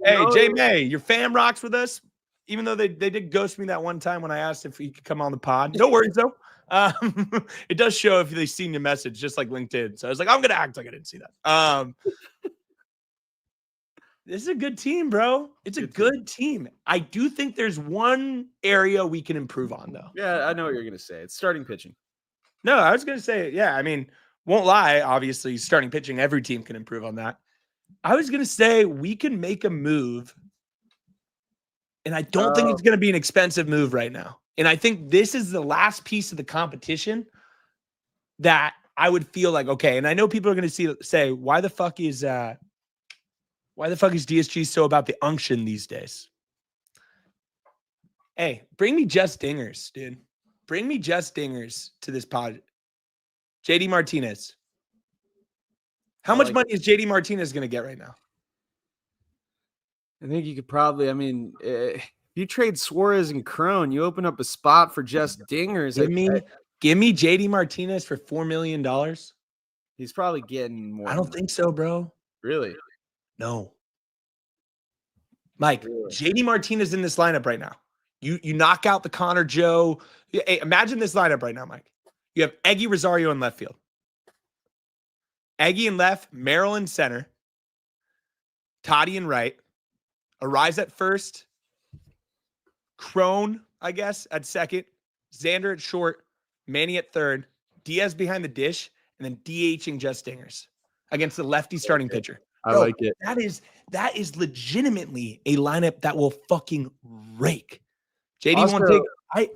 Hey, Jay May, your fam rocks with us, even though they did ghost me that one time when I asked if he could come on the pod. No worries, though. It does show if they seen your message, just like LinkedIn. So I was like, I'm gonna act like I didn't see that. This is a good team, bro. It's a good team. I do think there's one area we can improve on, though. Yeah, I know what you're gonna say. It's starting pitching. No, I was gonna say, yeah. I mean, won't lie. Obviously, starting pitching, every team can improve on that. I was gonna say we can make a move, and I don't think it's gonna be an expensive move right now. And I think this is the last piece of the competition that I would feel like, okay. And I know people are gonna say, why the fuck is DSG so about the unction these days? Hey, bring me just dingers, dude. Bring me just dingers to this pod. JD Martinez. How much money is JD Martinez going to get right now? I think you could probably, if you trade Suarez and Crone, you open up a spot for just dingers. Give me JD Martinez for $4 million. He's probably getting more. I don't think so, bro. Really? No. Mike, JD Martinez in this lineup right now. You knock out the Connor Joe. Hey, imagine this lineup right now, Mike. You have Eggy Rosario in left field. Eggy in left, Merrill in center. Toddy in right. Arise at first. Crone, I guess, at second. Xander at short. Manny at third. Diaz behind the dish. And then DHing just dingers against the lefty starting pitcher. I like it. That is legitimately a lineup that will fucking rake. JD Also, won't take.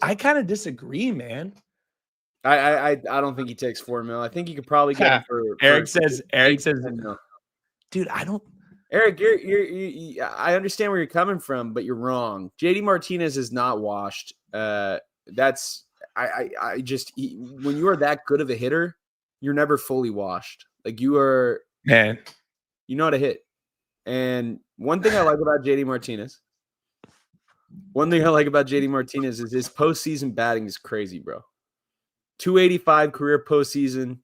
I kind of disagree, man. I don't think he takes $4 million. I think you could probably get him for. Eric says, dude, I don't. Eric, I understand where you're coming from, but you're wrong. JD Martinez is not washed. When you are that good of a hitter, you're never fully washed. Like you are, man. You know how to hit. And one thing I like about JD Martinez is his postseason batting is crazy, bro. 285 career postseason,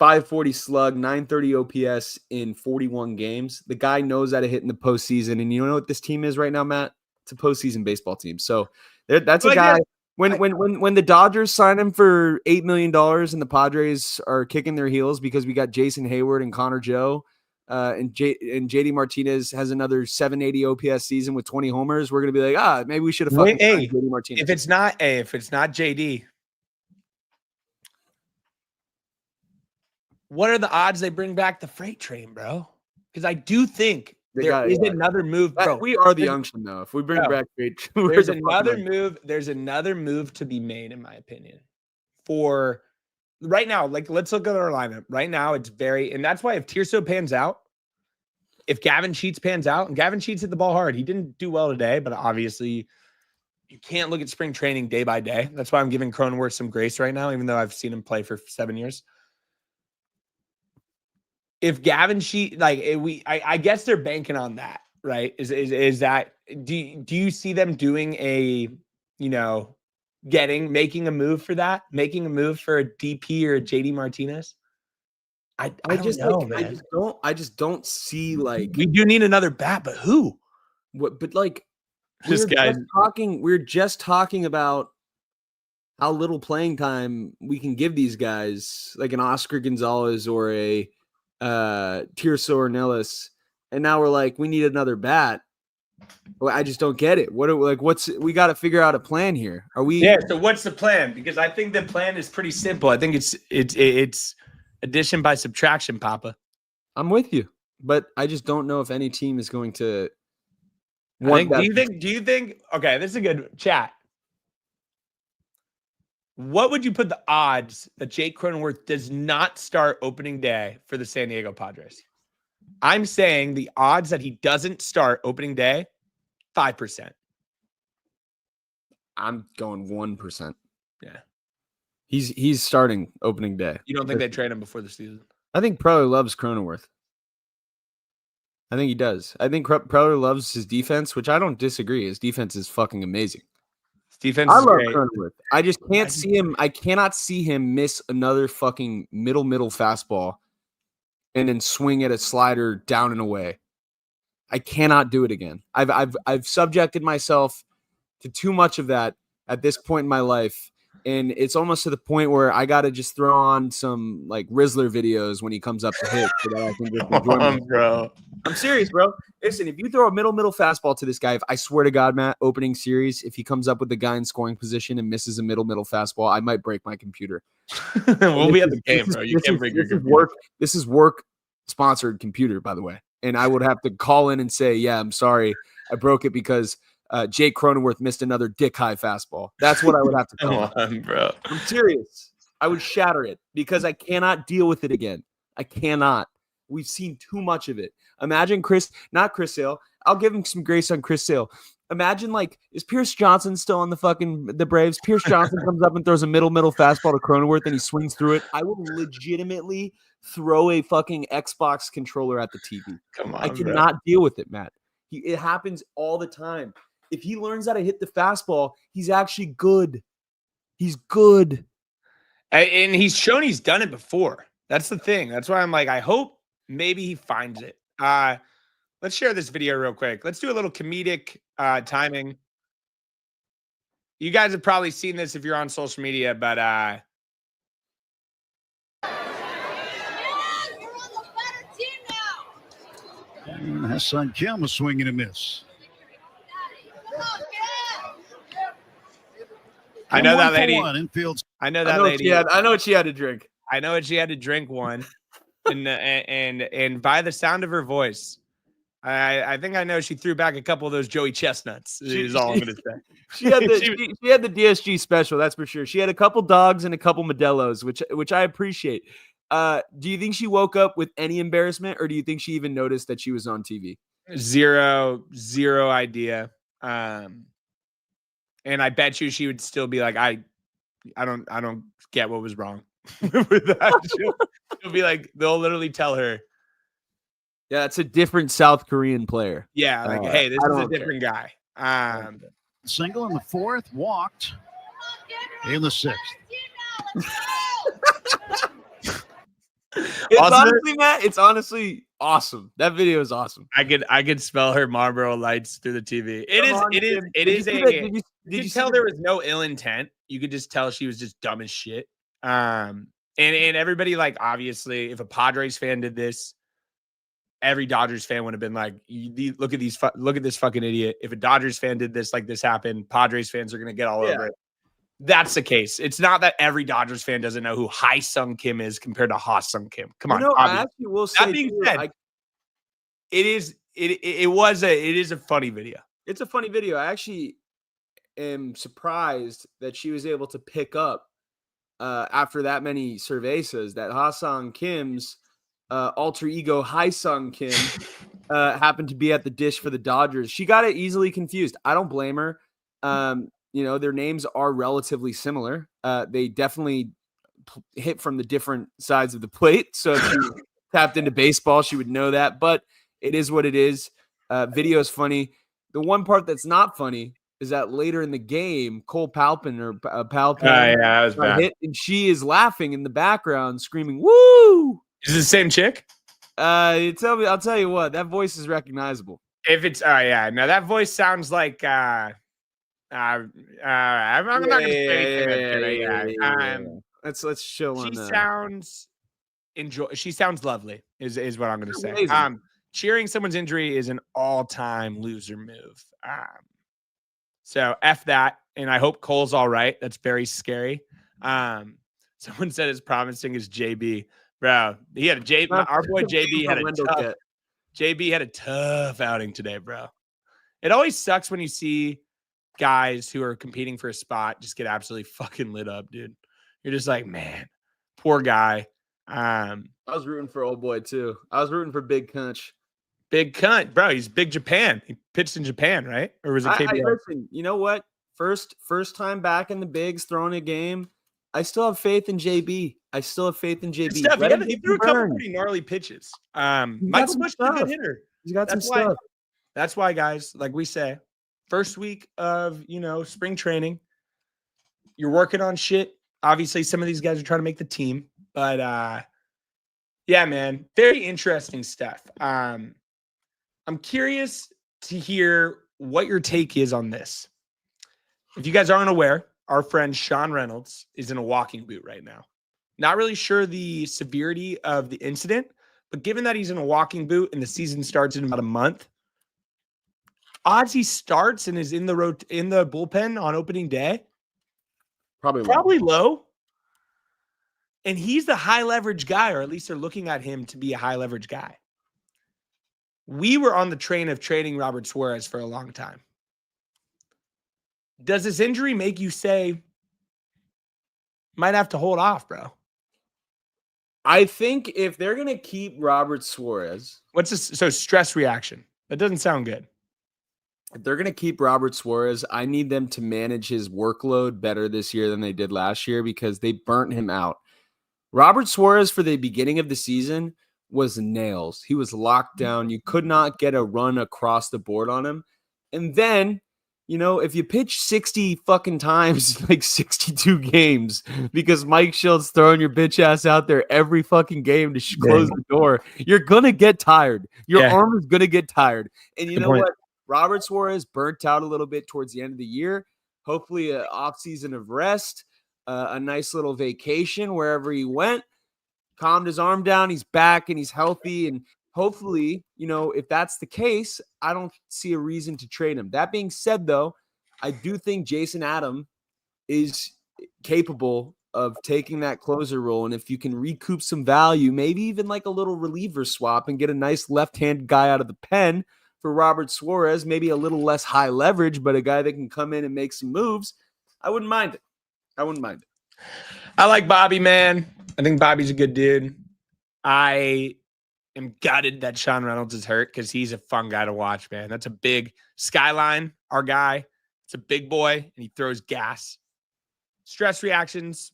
540 slug, 930 OPS in 41 games. The guy knows how to hit in the postseason. And you know what this team is right now, Matt? It's a postseason baseball team. So that's a guy. When the Dodgers sign him for $8 million and the Padres are kicking their heels because we got Jason Hayward and Connor Joe, and JD Martinez has another 780 OPS season with 20 homers, we're gonna be like, maybe we should have fucking signed JD Martinez. If it's not JD, what are the odds they bring back the freight train, bro? Because I do think there is another move, bro. We are the unction, though. If we bring back freight train, there's another move. There's another move to be made, in my opinion. For right now, like let's look at our lineup. Right now, it's and that's why if Tirso pans out, if Gavin Sheets pans out, and Gavin Sheets hit the ball hard, he didn't do well today, but obviously you can't look at spring training day by day. That's why I'm giving Cronenworth some grace right now, even though I've seen him play for 7 years. If Gavin Sheets, I guess they're banking on that, right? Is that do you see them doing making a move for that, making a move for a DP or a JD Martinez? I just don't see we do need another bat, but who? What? But we're just talking about how little playing time we can give these guys, like an Oscar Gonzalez or a Tirso or Nellis, and now we're like, we need another bat. Well, I just don't get it. We got to figure out a plan here. Are we? Yeah. So what's the plan? Because I think the plan is pretty simple. I think it's addition by subtraction, Papa. I'm with you, but I just don't know if any team is going to. Do you think? Okay, this is a good chat. What would you put the odds that Jake Cronenworth does not start opening day for the San Diego Padres? I'm saying the odds that he doesn't start opening day, 5%. I'm going 1%. Yeah. He's starting opening day. You don't think they trade him before the season? I think Preller loves Cronenworth. I think he does. I think Preller loves his defense, which I don't disagree. His defense is fucking amazing. Defense. I love Cronenworth. I just can't see him. I cannot see him miss another fucking middle fastball and then swing at a slider down and away. I cannot do it again. I've subjected myself to too much of that at this point in my life, And it's almost to the point where I got to just throw on some like Rizzler videos when he comes up to hit so that I can just enjoy myself. Bro. I'm serious, bro. Listen, if you throw a middle fastball to this guy, I swear to God, Matt, opening series, if he comes up with the guy in scoring position and misses a middle fastball, I might break my computer. We'll be at the game, bro. You can't break your computer. This is work sponsored computer, by the way. And I would have to call in and say, yeah, I'm sorry. I broke it because Jake Cronenworth missed another dick high fastball. That's what I would have to call. Come on, bro. I'm serious. I wowould shatter it because I cannot deal with it again. I cannot. We've seen too much of it. Imagine not Chris Sale. I'll give him some grace on Chris Sale. Imagine is Pierce Johnson still on the Braves? Pierce Johnson comes up and throws a middle fastball to Cronenworth and he swings through it. I will legitimately throw a fucking Xbox controller at the TV. Come on, I cannot deal with it, Matt. It happens all the time. If he learns how to hit the fastball, he's actually good. He's good. And he's shown he's done it before. That's the thing. That's why I'm like, I hope maybe he finds it. Let's share this video real quick. Let's do a little comedic timing. You guys have probably seen this if you're on social media, but Hassan Kim a swing and a miss. I know that lady. I know that lady. I know what she had to drink. I know what she had to drink one. and by the sound of her voice, I think I know she threw back a couple of those Joey Chestnuts. Is all I'm going to say. She had the DSG special, that's for sure. She had a couple dogs and a couple Modelo's, which I appreciate. Do you think she woke up with any embarrassment, or do you think she even noticed that she was on TV? Zero idea. And I bet you she would still be like, I don't get what was wrong with that. She'll be like, they'll literally tell her, yeah, it's a different South Korean player. Yeah, like, hey, this is a different guy. Single in the fourth, walked in the sixth. It's honestly awesome. That video is awesome. I could smell her Marlboro Lights through the TV. Did you tell there was no ill intent? You could just tell she was just dumb as shit. And everybody, like, obviously, if a Padres fan did this, every Dodgers fan would have been like, look at this fucking idiot. If a Dodgers fan did this, like this happened, Padres fans are going to get all over it. That's the case. It's not that every Dodgers fan doesn't know who Hae-Sung Kim is compared to Ha-Sung Kim. Come on. I actually will say, that being said, it is a funny video. It's a funny video. I actually am surprised that she was able to pick up after that many cervezas that Ha-Sung Kim's alter ego Hae-Sung Kim happened to be at the dish for the Dodgers. She got it easily confused. I don't blame her. Their names are relatively similar. They definitely hit from the different sides of the plate. So if she tapped into baseball, she would know that. But it is what it is. Video is funny. The one part that's not funny is that later in the game, Cole Palpin that was bad. Hit, and she is laughing in the background, screaming, "Woo!" Is it the same chick? I'll tell you what, that voice is recognizable. If it's that voice sounds like I'm not gonna say anything. Let's chill on that. She sounds lovely, is what I'm gonna say. Amazing. Cheering someone's injury is an all-time loser move. So F that, and I hope Cole's all right. That's very scary. Someone said as promising as JB. Bro, he had our boy JB had a tough outing today, bro. It always sucks when you see guys who are competing for a spot just get absolutely fucking lit up, dude. You're just like, man, poor guy. I was rooting for old boy too. I was rooting for Big Cunch. Big Cunt, bro. He's Big Japan. He pitched in Japan, right? Or was it KBO? Listen, you know what? First time back in the bigs, throwing a game. I still have faith in JB. He threw a couple pretty gnarly pitches. Mike Smush is a good hitter. He's got some stuff. That's why, guys, like we say, first week of spring training, you're working on shit. Obviously, some of these guys are trying to make the team, but yeah, man, very interesting stuff. I'm curious to hear what your take is on this. If you guys aren't aware, our friend Sean Reynolds is in a walking boot right now. Not really sure the severity of the incident, but given that he's in a walking boot and the season starts in about a month, odds he starts and is in the bullpen on opening day, probably low. And he's the high leverage guy, or at least they're looking at him to be a high leverage guy. We were on the train of trading Robert Suarez for a long time. Does this injury make you say, might have to hold off, bro? I think if they're going to keep Robert Suarez. What's this? So stress reaction. That doesn't sound good. If they're going to keep Robert Suarez, I need them to manage his workload better this year than they did last year because they burnt him out. Robert Suarez for the beginning of the season was nails. He was locked down. You could not get a run across the board on him. And then, if you pitch 60 fucking times, like 62 games, because Mike Schultz throwing your bitch ass out there every fucking game to close the door, you're going to get tired. Your arm is going to get tired. And you know what? Robert Suarez burnt out a little bit towards the end of the year. Hopefully an offseason of rest, a nice little vacation wherever he went. Calmed his arm down, he's back, and he's healthy. And hopefully, if that's the case, I don't see a reason to trade him. That being said, though, I do think Jason Adam is capable of taking that closer role. And if you can recoup some value, maybe even like a little reliever swap and get a nice left-handed guy out of the pen for Robert Suarez, maybe a little less high leverage, but a guy that can come in and make some moves, I wouldn't mind it. I like Bobby, man. I think Bobby's a good dude. I am gutted that Sean Reynolds is hurt because he's a fun guy to watch, man. That's a big Skyline, our guy. It's a big boy, and he throws gas. Stress reactions,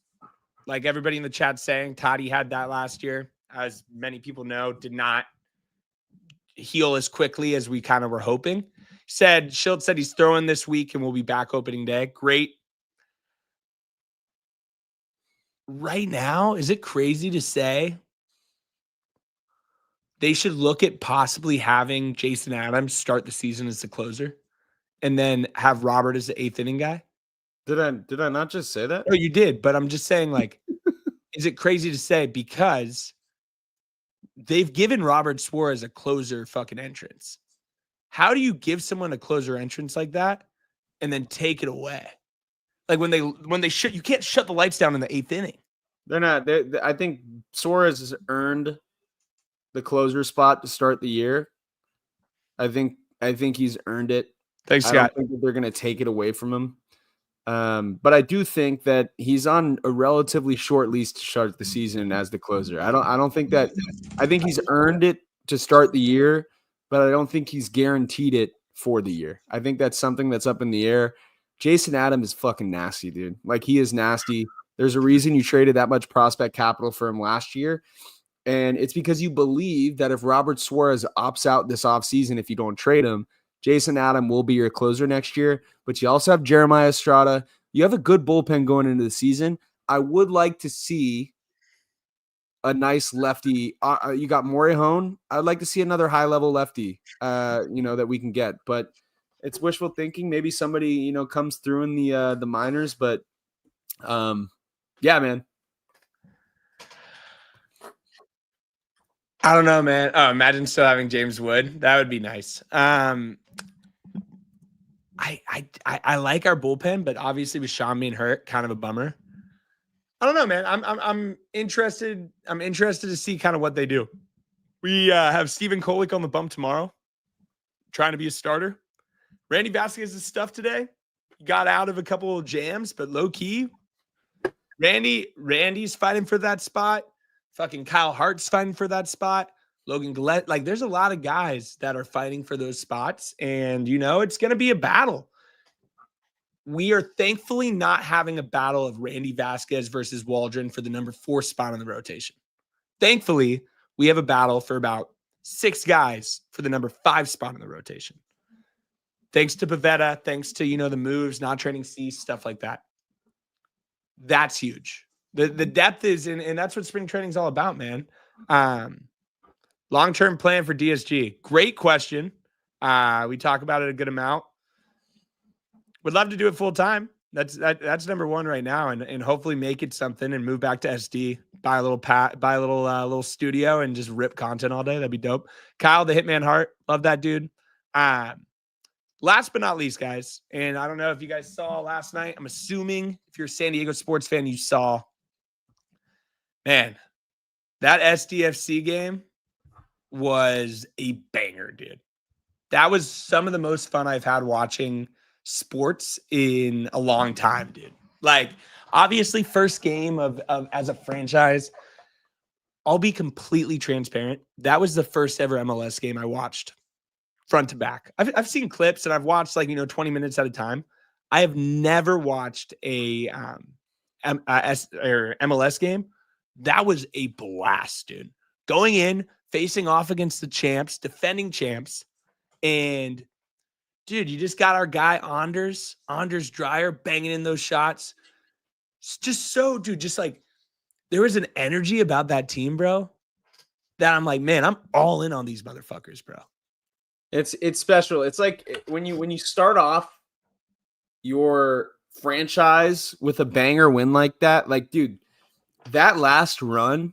like everybody in the chat saying, Toddy had that last year. As many people know, did not heal as quickly as we kind of were hoping. Schultz said he's throwing this week and we'll be back opening day. Great. Right now, is it crazy to say they should look at possibly having Jason Adams start the season as the closer and then have Robert as the 8th inning guy? Did I not just say that? No, you did, but I'm just saying, like, is it crazy to say because they've given Robert Suarez a closer fucking entrance? How do you give someone a closer entrance like that and then take it away? Like when they you can't shut the lights down in the 8th inning. They're not. I think Suarez has earned the closer spot to start the year. I think he's earned it. Thanks, Scott. I don't think that they're going to take it away from him. But I do think that he's on a relatively short leash to start the season as the closer. I don't think that. I think he's earned it to start the year, but I don't think he's guaranteed it for the year. I think that's something that's up in the air. Jason Adams is fucking nasty, dude. Like, he is nasty. There's a reason you traded that much prospect capital for him last year. And it's because you believe that if Robert Suarez opts out this offseason, if you don't trade him, Jason Adam will be your closer next year. But you also have Jeremiah Estrada. You have a good bullpen going into the season. I would like to see a nice lefty. You got Morihone. I'd like to see another high-level lefty, that we can get. But it's wishful thinking. Maybe somebody, comes through in the minors. But, yeah, man. I don't know, man. Oh, imagine still having James Wood. That would be nice. I like our bullpen, but obviously with Sean being hurt, kind of a bummer. I don't know, man. I'm interested. I'm interested to see kind of what they do. We have Steven Kolick on the bump tomorrow, trying to be a starter. Randy Vasquez's stuff today. He got out of a couple of jams, but low key, Randy's fighting for that spot. Fucking Kyle Hart's fighting for that spot. Logan Gillette. Like, there's a lot of guys that are fighting for those spots. And, it's going to be a battle. We are thankfully not having a battle of Randy Vasquez versus Waldron for the number 4 spot on the rotation. Thankfully, we have a battle for about 6 guys for the number 5 spot on the rotation. Thanks to Pavetta. Thanks to, the moves, not trading Cease, stuff like that. That's huge. The depth is, and that's what spring training is all about, man. Long-term plan for DSG. Great question. We talk about it a good amount. Would love to do it full time. That's number one right now, and hopefully make it something and move back to SD, buy a little studio and just rip content all day. That'd be dope. Kyle, the Hitman Hart, love that dude. Last but not least, guys, and I don't know if you guys saw last night. I'm assuming if you're a San Diego sports fan, you saw. Man, that SDFC game was a banger, dude. That was some of the most fun I've had watching sports in a long time, dude. Like, obviously, first game of as a franchise. I'll be completely transparent. That was the first ever MLS game I watched front to back. I've seen clips and I've watched 20 minutes at a time. I have never watched a MLS game. That was a blast, dude. Going in, facing off against the champs, defending champs, and dude, you just got our guy Anders Dreyer banging in those shots. It's just so, dude, just like there was an energy about that team, bro, that I'm like, man, I'm all in on these motherfuckers, bro. It's special. It's like when you start off your franchise with a banger win like that, like, dude, that last run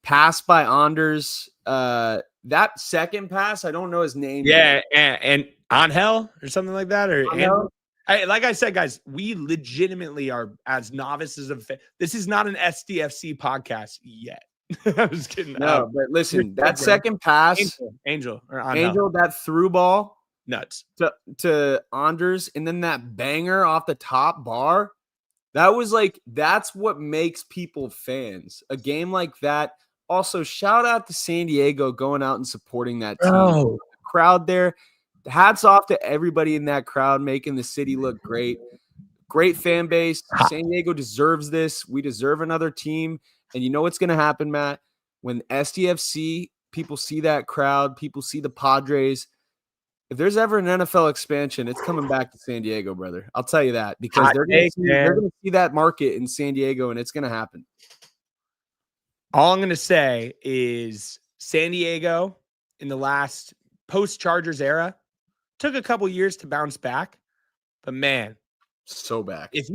pass by Anders, that second pass, I don't know his name. Yeah, and Angel or something like that, or like I said, guys, we legitimately are as novices of this is not an SDFC podcast yet. I was kidding. No, but listen, that second pass, Angel, that through ball, nuts to Anders, and then that banger off the top bar. That was that's what makes people fans. A game like that. Also, shout out to San Diego going out and supporting that team. Oh. The crowd there. Hats off to everybody in that crowd, making the city look great. Great fan base. San Diego deserves this. We deserve another team. And you know what's going to happen, Matt? When SDFC, people see that crowd, people see the Padres. If there's ever an NFL expansion, it's coming back to San Diego, brother. I'll tell you that, because they're going to see that market in San Diego, and it's going to happen. All I'm going to say is San Diego in the last post-Chargers era took a couple years to bounce back, but man, so back. If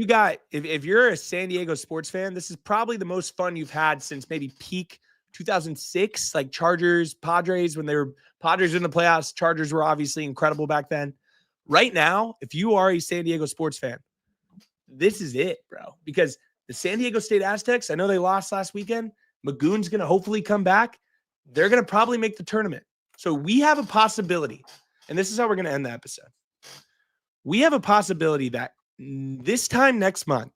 you're a San Diego sports fan, this is probably the most fun you've had since maybe peak 2006, like Chargers, Padres, when they were Padres in the playoffs. Chargers were obviously incredible back then. Right now, if you are a San Diego sports fan, this is it, bro, because the San Diego State Aztecs, I know they lost last weekend. Magoon's going to hopefully come back. They're going to probably make the tournament. So we have a possibility, and this is how we're going to end the episode. We have a possibility that this time next month,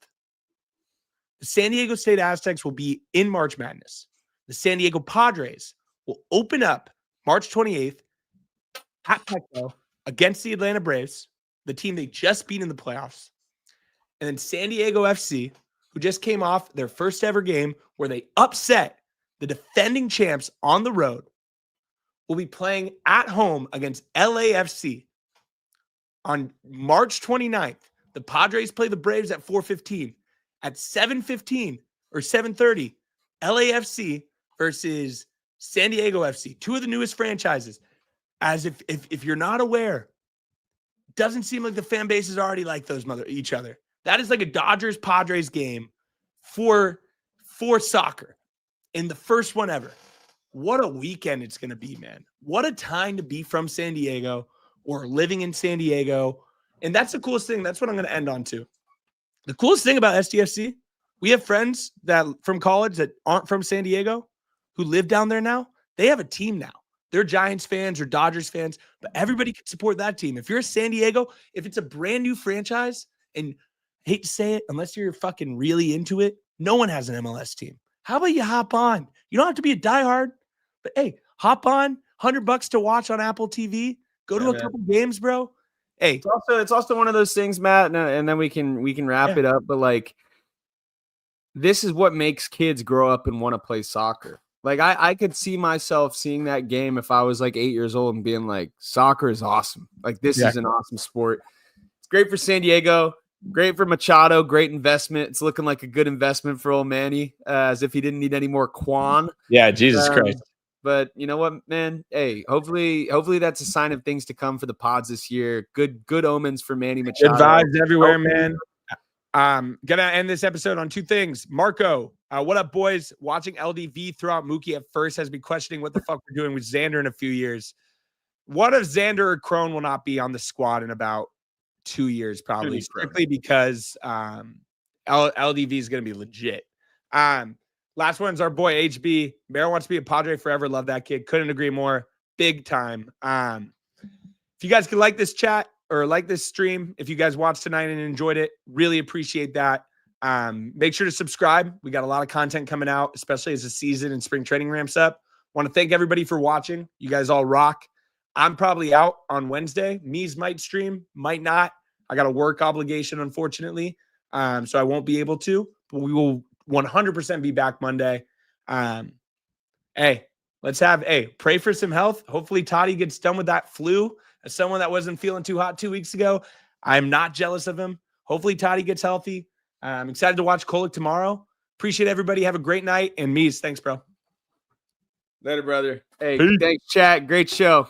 the San Diego State Aztecs will be in March Madness. The San Diego Padres will open up March 28th at Petco against the Atlanta Braves, the team they just beat in the playoffs. And then San Diego FC, who just came off their first ever game where they upset the defending champs on the road, will be playing at home against LAFC on March 29th. The Padres play the Braves at 4:15. At 7:15 or 7:30, LAFC versus San Diego FC, two of the newest franchises. As if you're not aware, doesn't seem like the fan bases already like each other. That is like a Dodgers-Padres game for soccer in the first one ever. What a weekend it's going to be, man. What a time to be from San Diego or living in San Diego. And that's the coolest thing. That's what I'm going to end on too. The coolest thing about SDFC, we have friends that from college that aren't from San Diego who live down there now. They have a team now. They're Giants fans or Dodgers fans, but everybody can support that team. If you're a San Diego, if it's a brand new franchise, and I hate to say it, unless you're fucking really into it, no one has an MLS team. How about you hop on? You don't have to be a diehard, but hey, hop on, $100 to watch on Apple TV. Go to a couple games, bro. Hey, it's also one of those things, Matt, and then we can wrap it up. But this is what makes kids grow up and want to play soccer. I could see myself seeing that game if I was 8 years old and being like, soccer is awesome. This is an awesome sport. It's great for San Diego. Great for Machado. Great investment. It's looking like a good investment for old Manny, as if he didn't need any more Quan. Yeah, Jesus Christ. But you know what, man? Hey, hopefully that's a sign of things to come for the Pods this year. Good omens for Manny Machado. Good vibes everywhere, man. Gonna end this episode on two things. Marco, what up, boys? Watching LDV throw out Mookie at first has me questioning what the fuck we're doing with Xander in a few years. What if Xander or Crone will not be on the squad in about 2 years, probably, strictly because LDV is going to be legit. Last one's our boy HB. Bear wants to be a Padre forever. Love that kid. Couldn't agree more. Big time. If you guys could like this chat or like this stream, if you guys watched tonight and enjoyed it, really appreciate that. Make sure to subscribe. We got a lot of content coming out, especially as the season and spring training ramps up. Want to thank everybody for watching. You guys all rock. I'm probably out on Wednesday. Mies might stream, might not. I got a work obligation, unfortunately. So I won't be able to, but we will 100% be back Monday. Hey, pray for some health. Hopefully Toddy gets done with that flu. As someone that wasn't feeling too hot 2 weeks ago, I'm not jealous of him. Hopefully Toddy gets healthy. I'm excited to watch Kolek tomorrow. Appreciate everybody. Have a great night. And Mies, thanks, bro. Later, brother. Hey, thanks, chat. Great show.